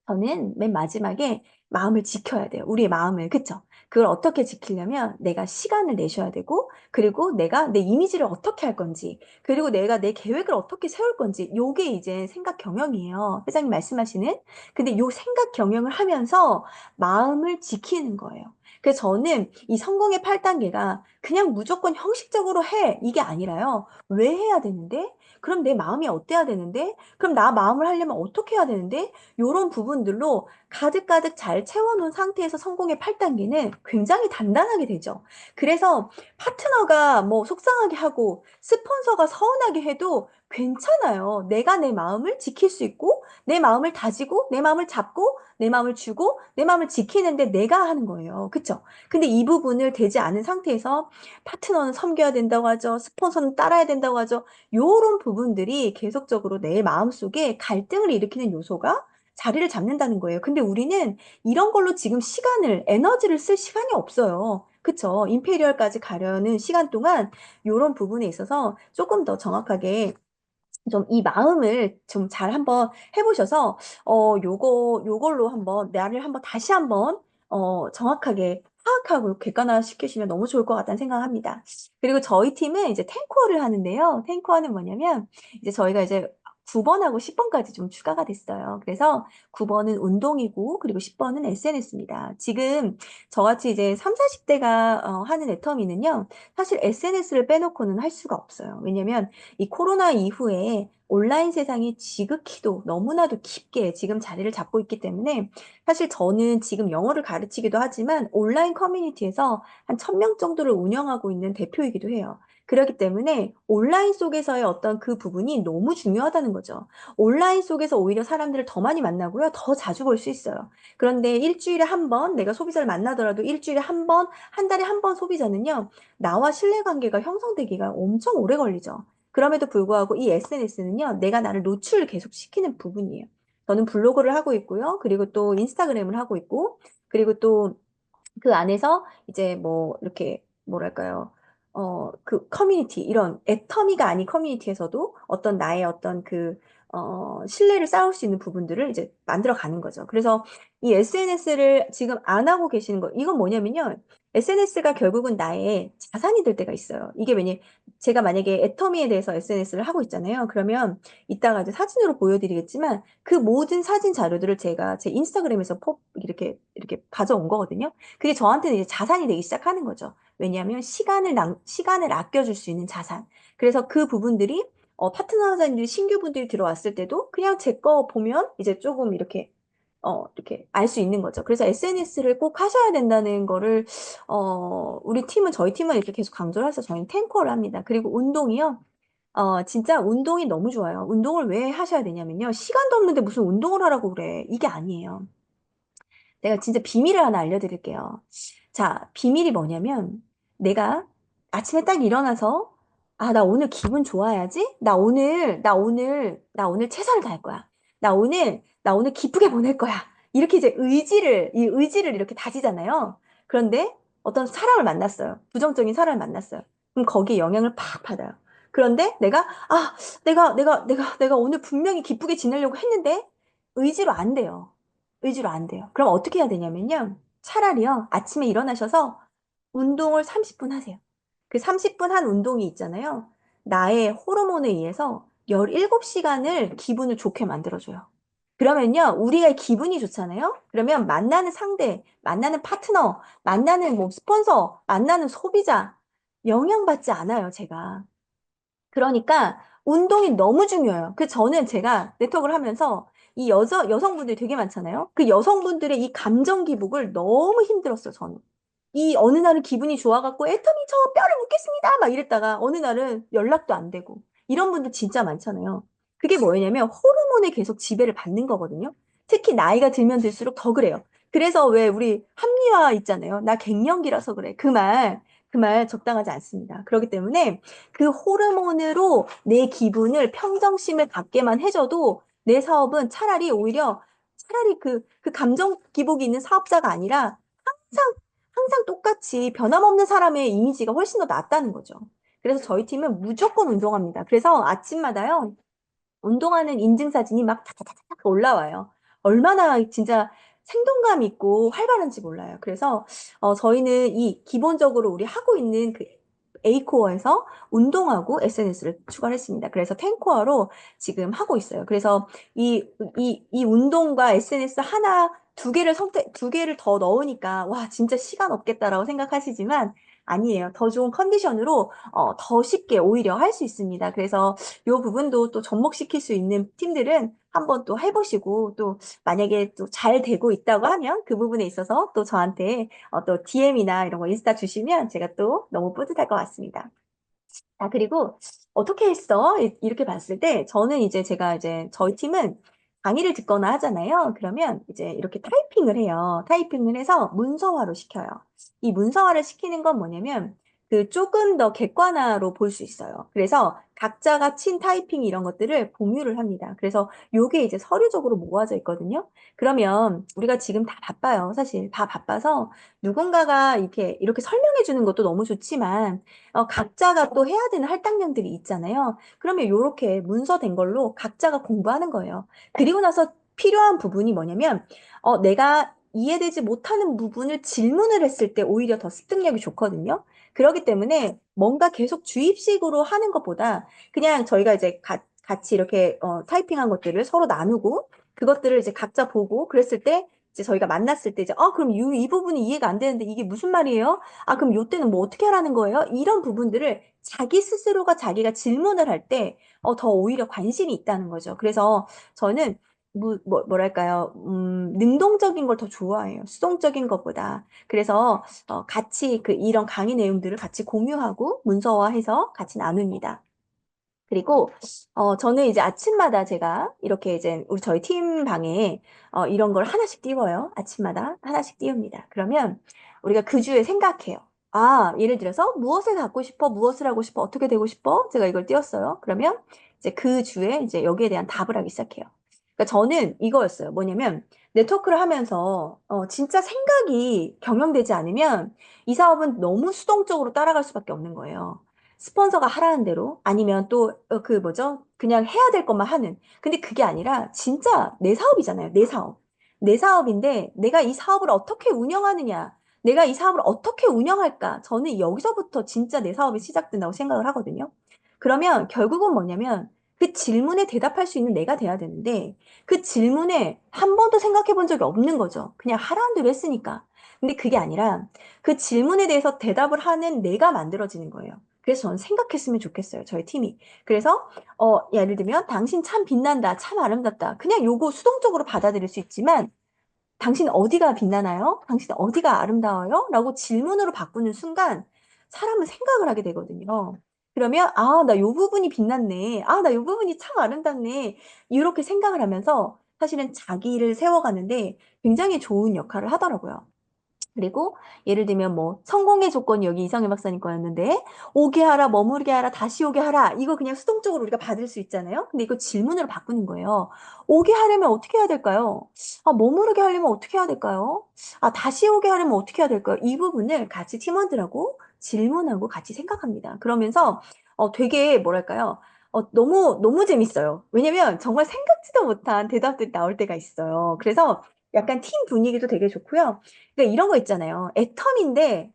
저는 맨 마지막에 마음을 지켜야 돼요. 우리의 마음을. 그쵸? 그걸 어떻게 지키려면 내가 시간을 내셔야 되고, 그리고 내가 내 이미지를 어떻게 할 건지, 그리고 내가 내 계획을 어떻게 세울 건지, 요게 이제 생각 경영이에요. 회장님 말씀하시는. 근데 요 생각 경영을 하면서 마음을 지키는 거예요. 그래서 저는 이 성공의 8단계가 그냥 무조건 형식적으로 해. 이게 아니라요. 왜 해야 되는데? 그럼 내 마음이 어때야 되는데? 그럼 나 마음을 하려면 어떻게 해야 되는데? 요런 부분들로 가득가득 잘 채워놓은 상태에서 성공의 8단계는 굉장히 단단하게 되죠. 그래서 파트너가 뭐 속상하게 하고 스폰서가 서운하게 해도 괜찮아요. 내가 내 마음을 지킬 수 있고 내 마음을 다지고 내 마음을 잡고 내 마음을 주고 내 마음을 지키는데 내가 하는 거예요. 그쵸? 근데 이 부분을 되지 않은 상태에서 파트너는 섬겨야 된다고 하죠. 스폰서는 따라야 된다고 하죠. 요런 부분들이 계속적으로 내 마음속에 갈등을 일으키는 요소가 자리를 잡는다는 거예요. 근데 우리는 이런 걸로 지금 에너지를 쓸 시간이 없어요. 그쵸? 임페리얼까지 가려는 시간 동안 이런 부분에 있어서 조금 더 정확하게 좀 이 마음을 좀 잘 한번 해보셔서, 요걸로 한번, 나를 한번 다시 한번, 정확하게 파악하고 객관화 시키시면 너무 좋을 것 같다는 생각합니다. 그리고 저희 팀은 이제 탱코어를 하는데요. 탱코어는 뭐냐면, 이제 저희가 이제 9번하고 10번까지 좀 추가가 됐어요. 그래서 9번은 운동이고, 그리고 10번은 SNS입니다. 지금 저같이 이제 3, 40대가 하는 애터미는요, 사실 SNS를 빼놓고는 할 수가 없어요. 왜냐면, 이 코로나 이후에 온라인 세상이 지극히도 너무나도 깊게 지금 자리를 잡고 있기 때문에 사실 저는 지금 영어를 가르치기도 하지만 온라인 커뮤니티에서 한 1000명 정도를 운영하고 있는 대표이기도 해요. 그렇기 때문에 온라인 속에서의 어떤 그 부분이 너무 중요하다는 거죠. 온라인 속에서 오히려 사람들을 더 많이 만나고요. 더 자주 볼 수 있어요. 그런데 일주일에 한 번 내가 소비자를 만나더라도 일주일에 한 번, 한 달에 한 번 소비자는요. 나와 신뢰관계가 형성되기가 엄청 오래 걸리죠. 그럼에도 불구하고 이 SNS는요, 내가 나를 노출을 계속 시키는 부분이에요. 저는 블로그를 하고 있고요. 그리고 또 인스타그램을 하고 있고, 그리고 또 그 안에서 이제 뭐 이렇게 뭐랄까요? 그 커뮤니티 이런 애터미가 아닌 커뮤니티에서도 어떤 나의 어떤 그 신뢰를 쌓을 수 있는 부분들을 이제 만들어 가는 거죠. 그래서 이 SNS를 지금 안 하고 계시는 거, 이건 뭐냐면요. SNS가 결국은 나의 자산이 될 때가 있어요. 이게 제가 만약에 애터미에 대해서 SNS를 하고 있잖아요. 그러면 이따가 이제 사진으로 보여드리겠지만 그 모든 사진 자료들을 제가 제 인스타그램에서 이렇게 가져온 거거든요. 그게 저한테는 이제 자산이 되기 시작하는 거죠. 왜냐하면 시간을 아껴줄 수 있는 자산. 그래서 그 부분들이 파트너사님들이 신규분들이 들어왔을 때도 그냥 제 거 보면 이제 조금 이렇게 알 수 있는 거죠. 그래서 SNS를 꼭 하셔야 된다는 거를, 저희 팀은 이렇게 계속 강조를 해서 저희는 탱커를 합니다. 그리고 운동이요. 진짜 운동이 너무 좋아요. 운동을 왜 하셔야 되냐면요. 시간도 없는데 무슨 운동을 하라고 그래. 이게 아니에요. 내가 진짜 비밀을 하나 알려드릴게요. 자, 비밀이 뭐냐면, 내가 아침에 딱 일어나서, 아, 나 오늘 기분 좋아야지? 나 오늘 최선을 다할 거야. 나 오늘 기쁘게 보낼 거야. 이렇게 이제 이 의지를 이렇게 다지잖아요. 그런데 어떤 사람을 만났어요. 부정적인 사람을 만났어요. 그럼 거기에 영향을 팍 받아요. 그런데 내가 오늘 분명히 기쁘게 지내려고 했는데, 의지로 안 돼요. 의지로 안 돼요. 그럼 어떻게 해야 되냐면요. 차라리요, 아침에 일어나셔서 운동을 30분 하세요. 그 30분 한 운동이 있잖아요. 나의 호르몬에 의해서 17시간을 기분을 좋게 만들어줘요. 그러면요, 우리가 기분이 좋잖아요? 그러면 만나는 상대, 만나는 파트너, 만나는 뭐 스폰서, 만나는 소비자, 영향받지 않아요, 제가. 그러니까 운동이 너무 중요해요. 저는 제가 네트워크를 하면서 이 여성분들이 되게 많잖아요. 그 여성분들의 이 감정 기복을 너무 힘들었어요, 저는. 이 어느 날은 기분이 좋아갖고 애터미 저 뼈를 묻겠습니다 막 이랬다가 어느 날은 연락도 안 되고 이런 분들 진짜 많잖아요. 그게 뭐냐면 호르몬에 계속 지배를 받는 거거든요. 특히 나이가 들면 들수록 더 그래요. 그래서 왜 우리 합리화 있잖아요. 나 갱년기라서 그래. 그 말 적당하지 않습니다. 그렇기 때문에 그 호르몬으로 내 기분을 평정심을 갖게만 해줘도 내 사업은 차라리 그 감정 기복이 있는 사업자가 아니라 항상 항상 똑같이 변함없는 사람의 이미지가 훨씬 더 낫다는 거죠. 그래서 저희 팀은 무조건 운동합니다. 그래서 아침마다요, 운동하는 인증사진이 막 탁탁탁탁 올라와요. 얼마나 진짜 생동감 있고 활발한지 몰라요. 그래서 저희는 이 기본적으로 우리 하고 있는 그 A코어에서 운동하고 SNS를 추가를 했습니다. 그래서 10코어로 지금 하고 있어요. 그래서 이 운동과 SNS 두 개를 더 넣으니까, 와, 진짜 시간 없겠다라고 생각하시지만, 아니에요. 더 좋은 컨디션으로, 더 쉽게 오히려 할 수 있습니다. 그래서 이 부분도 또 접목시킬 수 있는 팀들은 한번 또 해보시고, 또 만약에 또 잘 되고 있다고 하면 그 부분에 있어서 또 저한테 또 DM이나 이런 거 인스타 주시면 제가 또 너무 뿌듯할 것 같습니다. 아, 그리고 어떻게 했어? 이렇게 봤을 때 저는 이제 제가 이제 저희 팀은 강의를 듣거나 하잖아요. 그러면 이제 이렇게 타이핑을 해요. 타이핑을 해서 문서화로 시켜요. 이 문서화를 시키는 건 뭐냐면 그 조금 더 객관화로 볼 수 있어요. 그래서 각자가 친 타이핑 이런 것들을 공유를 합니다. 그래서 요게 이제 서류적으로 모아져 있거든요. 그러면 우리가 지금 다 바빠요. 사실 다 바빠서 누군가가 이렇게 설명해 주는 것도 너무 좋지만 각자가 또 해야 되는 할당량들이 있잖아요. 그러면 요렇게 문서된 걸로 각자가 공부하는 거예요. 그리고 나서 필요한 부분이 뭐냐면, 내가 이해되지 못하는 부분을 질문을 했을 때 오히려 더 습득력이 좋거든요. 그렇기 때문에 뭔가 계속 주입식으로 하는 것보다 그냥 저희가 이제 같이 이렇게 타이핑한 것들을 서로 나누고 그것들을 이제 각자 보고 그랬을 때 이제 저희가 만났을 때 이제 그럼 이 부분이 이해가 안 되는데 이게 무슨 말이에요? 아, 그럼 요때는 뭐 어떻게 하라는 거예요? 이런 부분들을 자기 스스로가 자기가 질문을 할 때, 더 오히려 관심이 있다는 거죠. 그래서 저는, 뭐랄까요, 능동적인 걸 더 좋아해요. 수동적인 것보다. 그래서, 같이 이런 강의 내용들을 같이 공유하고 문서화해서 같이 나눕니다. 그리고 저는 이제 아침마다 제가 이렇게 이제 저희 팀 방에 이런 걸 하나씩 띄워요. 아침마다 하나씩 띄웁니다. 그러면 우리가 그 주에 생각해요. 아, 예를 들어서 무엇을 갖고 싶어? 무엇을 하고 싶어? 어떻게 되고 싶어? 제가 이걸 띄웠어요. 그러면 이제 그 주에 이제 여기에 대한 답을 하기 시작해요. 그러니까 저는 이거였어요. 뭐냐면 네트워크를 하면서 진짜 생각이 경영되지 않으면 이 사업은 너무 수동적으로 따라갈 수밖에 없는 거예요. 스폰서가 하라는 대로 아니면 또 그 뭐죠? 그냥 해야 될 것만 하는. 근데 그게 아니라 진짜 내 사업이잖아요. 내 사업. 내 사업인데 내가 이 사업을 어떻게 운영하느냐. 내가 이 사업을 어떻게 운영할까? 저는 여기서부터 진짜 내 사업이 시작된다고 생각을 하거든요. 그러면 결국은 뭐냐면 그 질문에 대답할 수 있는 내가 돼야 되는데 그 질문에 한 번도 생각해 본 적이 없는 거죠. 그냥 하라는 대로 했으니까. 근데 그게 아니라 그 질문에 대해서 대답을 하는 내가 만들어지는 거예요. 그래서 저는 생각했으면 좋겠어요. 저희 팀이. 그래서 예를 들면 당신 참 빛난다. 참 아름답다. 그냥 요거 수동적으로 받아들일 수 있지만 당신 어디가 빛나나요? 당신 어디가 아름다워요? 라고 질문으로 바꾸는 순간 사람은 생각을 하게 되거든요. 그러면, 아, 나 요 부분이 빛났네. 아, 나 요 부분이 참 아름답네. 이렇게 생각을 하면서 사실은 자기를 세워가는데 굉장히 좋은 역할을 하더라고요. 그리고 예를 들면 뭐 성공의 조건이 여기 이성애 박사님 거였는데 오게 하라, 머무르게 하라, 다시 오게 하라 이거 그냥 수동적으로 우리가 받을 수 있잖아요. 근데 이거 질문으로 바꾸는 거예요. 오게 하려면 어떻게 해야 될까요? 아, 머무르게 하려면 어떻게 해야 될까요? 아, 다시 오게 하려면 어떻게 해야 될까요? 이 부분을 같이 팀원들하고 질문하고 같이 생각합니다. 그러면서 되게 뭐랄까요? 너무 재밌어요. 왜냐면 정말 생각지도 못한 대답들이 나올 때가 있어요. 그래서 약간 팀 분위기도 되게 좋고요. 그러니까 이런 거 있잖아요. 애텀인데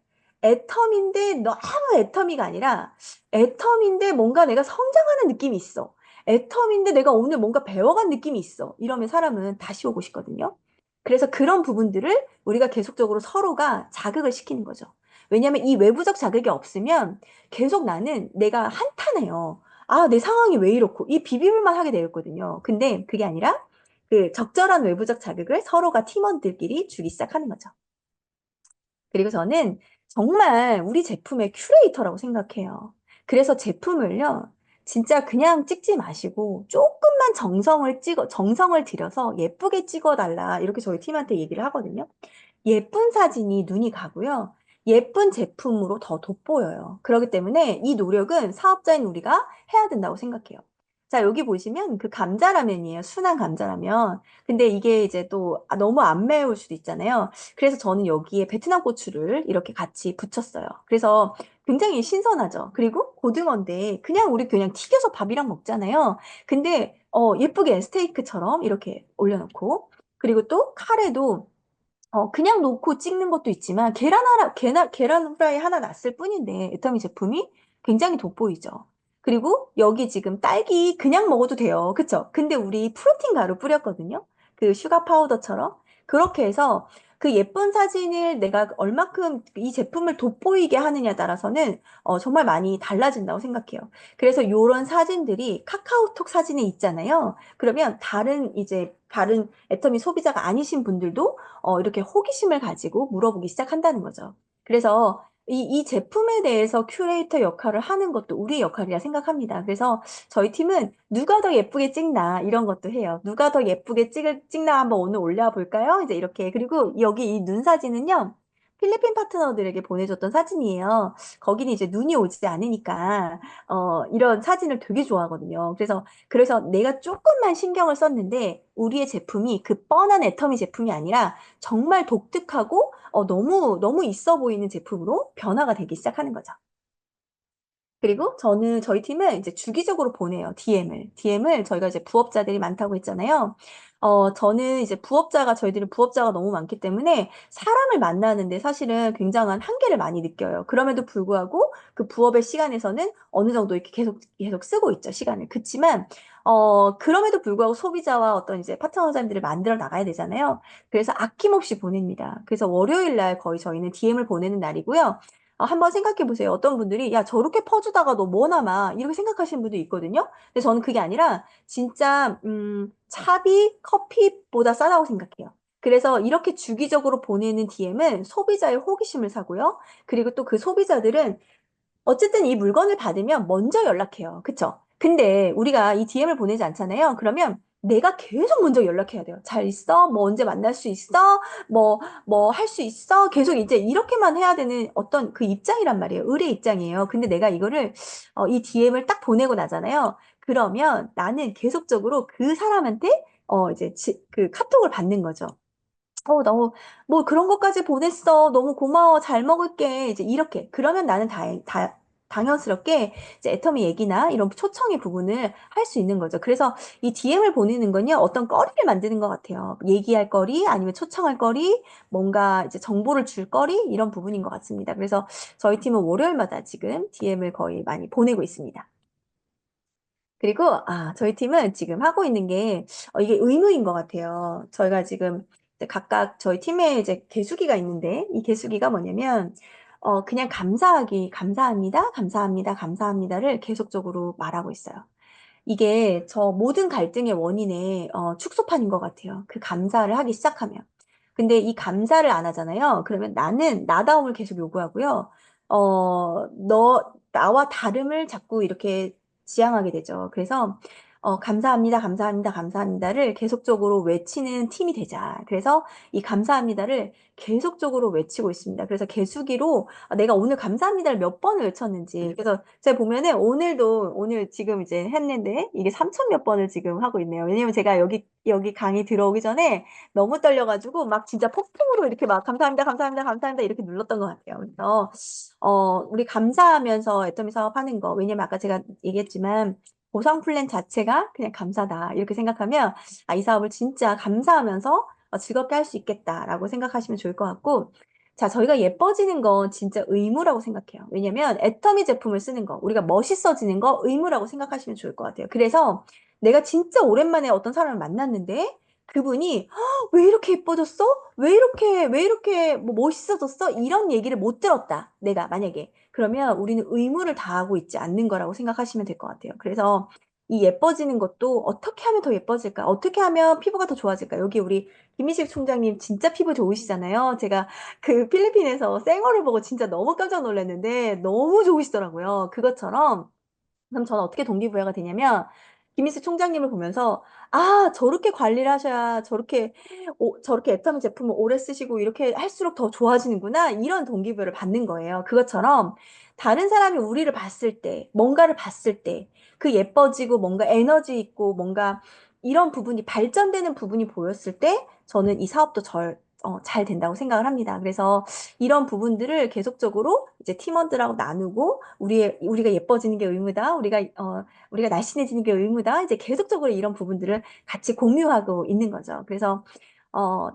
너무 애터미가 아니라 애텀인데 뭔가 내가 성장하는 느낌이 있어. 애텀인데 내가 오늘 뭔가 배워간 느낌이 있어. 이러면 사람은 다시 오고 싶거든요. 그래서 그런 부분들을 우리가 계속적으로 서로가 자극을 시키는 거죠. 왜냐하면 이 외부적 자극이 없으면 계속 나는 내가 한탄해요. 아, 내 상황이 왜 이렇고 이 비비물만 하게 되었거든요. 근데 그게 아니라 그 적절한 외부적 자극을 서로가 팀원들끼리 주기 시작하는 거죠. 그리고 저는 정말 우리 제품의 큐레이터라고 생각해요. 그래서 제품을요, 진짜 그냥 찍지 마시고 조금만 정성을 들여서 예쁘게 찍어달라. 이렇게 저희 팀한테 얘기를 하거든요. 예쁜 사진이 눈이 가고요. 예쁜 제품으로 더 돋보여요. 그렇기 때문에 이 노력은 사업자인 우리가 해야 된다고 생각해요. 자, 여기 보시면 그 감자라면이에요. 순한 감자라면. 근데 이게 이제 또 너무 안 매울 수도 있잖아요. 그래서 저는 여기에 베트남 고추를 이렇게 같이 붙였어요. 그래서 굉장히 신선하죠. 그리고 고등어인데 우리 그냥 튀겨서 밥이랑 먹잖아요. 근데 예쁘게 스테이크처럼 이렇게 올려놓고 그리고 또 카레도 그냥 놓고 찍는 것도 있지만 계란 후라이 하나 놨을 뿐인데 애터미 제품이 굉장히 돋보이죠. 그리고 여기 지금 딸기 그냥 먹어도 돼요. 그쵸? 근데 우리 프로틴 가루 뿌렸거든요. 그 슈가 파우더처럼. 그렇게 해서 그 예쁜 사진을 내가 얼마큼 이 제품을 돋보이게 하느냐에 따라서는 정말 많이 달라진다고 생각해요. 그래서 이런 사진들이 카카오톡 사진에 있잖아요. 그러면 다른 애터미 소비자가 아니신 분들도 이렇게 호기심을 가지고 물어보기 시작한다는 거죠. 그래서 이 제품에 대해서 큐레이터 역할을 하는 것도 우리의 역할이라 생각합니다. 그래서 저희 팀은 누가 더 예쁘게 찍나 이런 것도 해요. 누가 더 예쁘게 찍나 한번 오늘 올려볼까요? 이제 이렇게. 그리고 여기 이 눈 사진은요. 필리핀 파트너들에게 보내줬던 사진이에요. 거기는 이제 눈이 오지 않으니까, 이런 사진을 되게 좋아하거든요. 그래서 내가 조금만 신경을 썼는데 우리의 제품이 그 뻔한 애터미 제품이 아니라 정말 독특하고 너무 있어 보이는 제품으로 변화가 되기 시작하는 거죠. 그리고 저희 팀은 이제 주기적으로 보내요, DM을. DM을 저희가 이제 부업자들이 많다고 했잖아요. 저는 이제 저희들은 부업자가 너무 많기 때문에 사람을 만나는데 사실은 굉장한 한계를 많이 느껴요. 그럼에도 불구하고 그 부업의 시간에서는 어느 정도 이렇게 계속 쓰고 있죠, 시간을. 그치만, 그럼에도 불구하고 소비자와 어떤 이제 파트너자님들을 만들어 나가야 되잖아요. 그래서 아낌없이 보냅니다. 그래서 월요일 날 거의 저희는 DM을 보내는 날이고요. 한번 생각해 보세요. 어떤 분들이, 야, 저렇게 퍼주다가 너 뭐 남아? 이렇게 생각하시는 분도 있거든요. 근데 저는 그게 아니라, 진짜, 차비, 커피보다 싸다고 생각해요. 그래서 이렇게 주기적으로 보내는 DM은 소비자의 호기심을 사고요. 그리고 또 그 소비자들은 어쨌든 이 물건을 받으면 먼저 연락해요. 그쵸? 근데 우리가 이 DM을 보내지 않잖아요. 그러면 내가 계속 먼저 연락해야 돼요. 잘 있어? 뭐 언제 만날 수 있어? 뭐 할 수 있어? 계속 이제 이렇게만 해야 되는 어떤 그 입장이란 말이에요. 의뢰 입장이에요. 근데 내가 이거를, 이 DM을 딱 보내고 나잖아요. 그러면 나는 계속적으로 그 사람한테, 이제 그 카톡을 받는 거죠. 너무, 뭐 그런 것까지 보냈어. 너무 고마워. 잘 먹을게. 이제 이렇게. 그러면 나는 당연스럽게 이제 애터미 얘기나 이런 초청의 부분을 할 수 있는 거죠. 그래서 이 DM을 보내는 건요, 어떤 거리를 만드는 것 같아요. 얘기할 거리, 아니면 초청할 거리, 뭔가 이제 정보를 줄 거리, 이런 부분인 것 같습니다. 그래서 저희 팀은 월요일마다 지금 DM을 거의 많이 보내고 있습니다. 그리고, 저희 팀은 지금 하고 있는 게, 이게 의무인 것 같아요. 저희가 지금 이제 각각 저희 팀에 이제 개수기가 있는데 이 개수기가 뭐냐면 그냥 감사하기, 감사합니다, 감사합니다, 감사합니다를 계속적으로 말하고 있어요. 이게 저 모든 갈등의 원인의 축소판인 것 같아요. 그 감사를 하기 시작하면. 근데 이 감사를 안 하잖아요. 그러면 나는 나다움을 계속 요구하고요. 나와 다름을 자꾸 이렇게 지향하게 되죠. 그래서 감사합니다, 감사합니다, 감사합니다를 계속적으로 외치는 팀이 되자. 그래서 이 감사합니다를 계속적으로 외치고 있습니다. 그래서 개수기로 내가 오늘 감사합니다를 몇 번을 외쳤는지. 그래서 제가 보면은 오늘 지금 이제 했는데 이게 3천 몇 번을 지금 하고 있네요. 왜냐면 제가 여기 강의 들어오기 전에 너무 떨려가지고 막 진짜 폭풍으로 이렇게 막 감사합니다, 감사합니다, 감사합니다 이렇게 눌렀던 것 같아요. 그래서 우리 감사하면서 애터미 사업하는 거. 왜냐면 아까 제가 얘기했지만 보상 플랜 자체가 그냥 감사다. 이렇게 생각하면 이 사업을 진짜 감사하면서 즐겁게 할 수 있겠다라고 생각하시면 좋을 것 같고 자, 저희가 예뻐지는 건 진짜 의무라고 생각해요. 왜냐면 애터미 제품을 쓰는 거, 우리가 멋있어지는 거 의무라고 생각하시면 좋을 것 같아요. 그래서 내가 진짜 오랜만에 어떤 사람을 만났는데 그분이 왜 이렇게 예뻐졌어? 왜 이렇게 뭐 멋있어졌어? 이런 얘기를 못 들었다. 내가 만약에. 그러면 우리는 의무를 다하고 있지 않는 거라고 생각하시면 될 것 같아요. 그래서 이 예뻐지는 것도 어떻게 하면 더 예뻐질까? 어떻게 하면 피부가 더 좋아질까? 여기 우리 김희식 총장님 진짜 피부 좋으시잖아요. 제가 그 필리핀에서 생얼을 보고 진짜 너무 깜짝 놀랐는데 너무 좋으시더라고요. 그것처럼 그럼 저는 어떻게 동기부여가 되냐면 김희수 총장님을 보면서 저렇게 관리를 하셔야 저렇게 애터미 제품을 오래 쓰시고 이렇게 할수록 더 좋아지는구나 이런 동기부여를 받는 거예요. 그것처럼 다른 사람이 우리를 봤을 때 뭔가를 봤을 때 그 예뻐지고 뭔가 에너지 있고 뭔가 이런 부분이 발전되는 부분이 보였을 때 저는 이 사업도 잘 된다고 생각을 합니다. 그래서 이런 부분들을 계속적으로 이제 팀원들하고 나누고 우리가 예뻐지는 게 의무다. 우리가 날씬해지는 게 의무다. 이제 계속적으로 이런 부분들을 같이 공유하고 있는 거죠. 그래서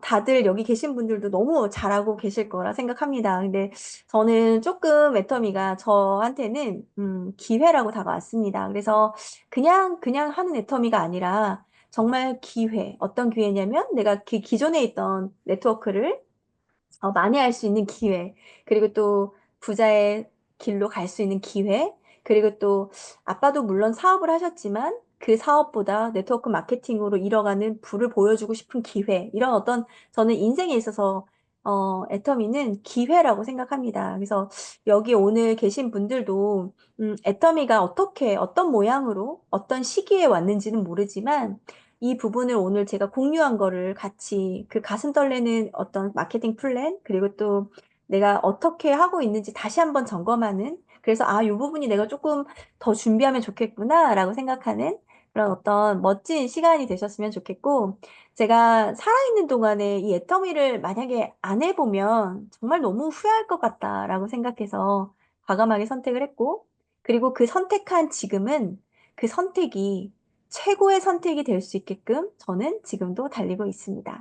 다들 여기 계신 분들도 너무 잘하고 계실 거라 생각합니다. 근데 저는 조금 애터미가 저한테는 기회라고 다가왔습니다. 그래서 그냥 하는 애터미가 아니라 정말 기회. 어떤 기회냐면 내가 그 기존에 있던 네트워크를 만회할 수 있는 기회, 그리고 또 부자의 길로 갈 수 있는 기회, 그리고 또 아빠도 물론 사업을 하셨지만 그 사업보다 네트워크 마케팅으로 이뤄가는 부를 보여주고 싶은 기회, 이런 어떤 저는 인생에 있어서 애터미는 기회라고 생각합니다. 그래서 여기 오늘 계신 분들도 애터미가 어떤 모양으로 어떤 시기에 왔는지는 모르지만 이 부분을 오늘 제가 공유한 거를 같이 그 가슴 떨리는 어떤 마케팅 플랜, 그리고 또 내가 어떻게 하고 있는지 다시 한번 점검하는, 그래서 이 부분이 내가 조금 더 준비하면 좋겠구나라고 생각하는 그런 어떤 멋진 시간이 되셨으면 좋겠고, 제가 살아있는 동안에 이 애터미를 만약에 안 해보면 정말 너무 후회할 것 같다라고 생각해서 과감하게 선택을 했고, 그리고 그 선택한 지금은 그 선택이 최고의 선택이 될 수 있게끔 저는 지금도 달리고 있습니다.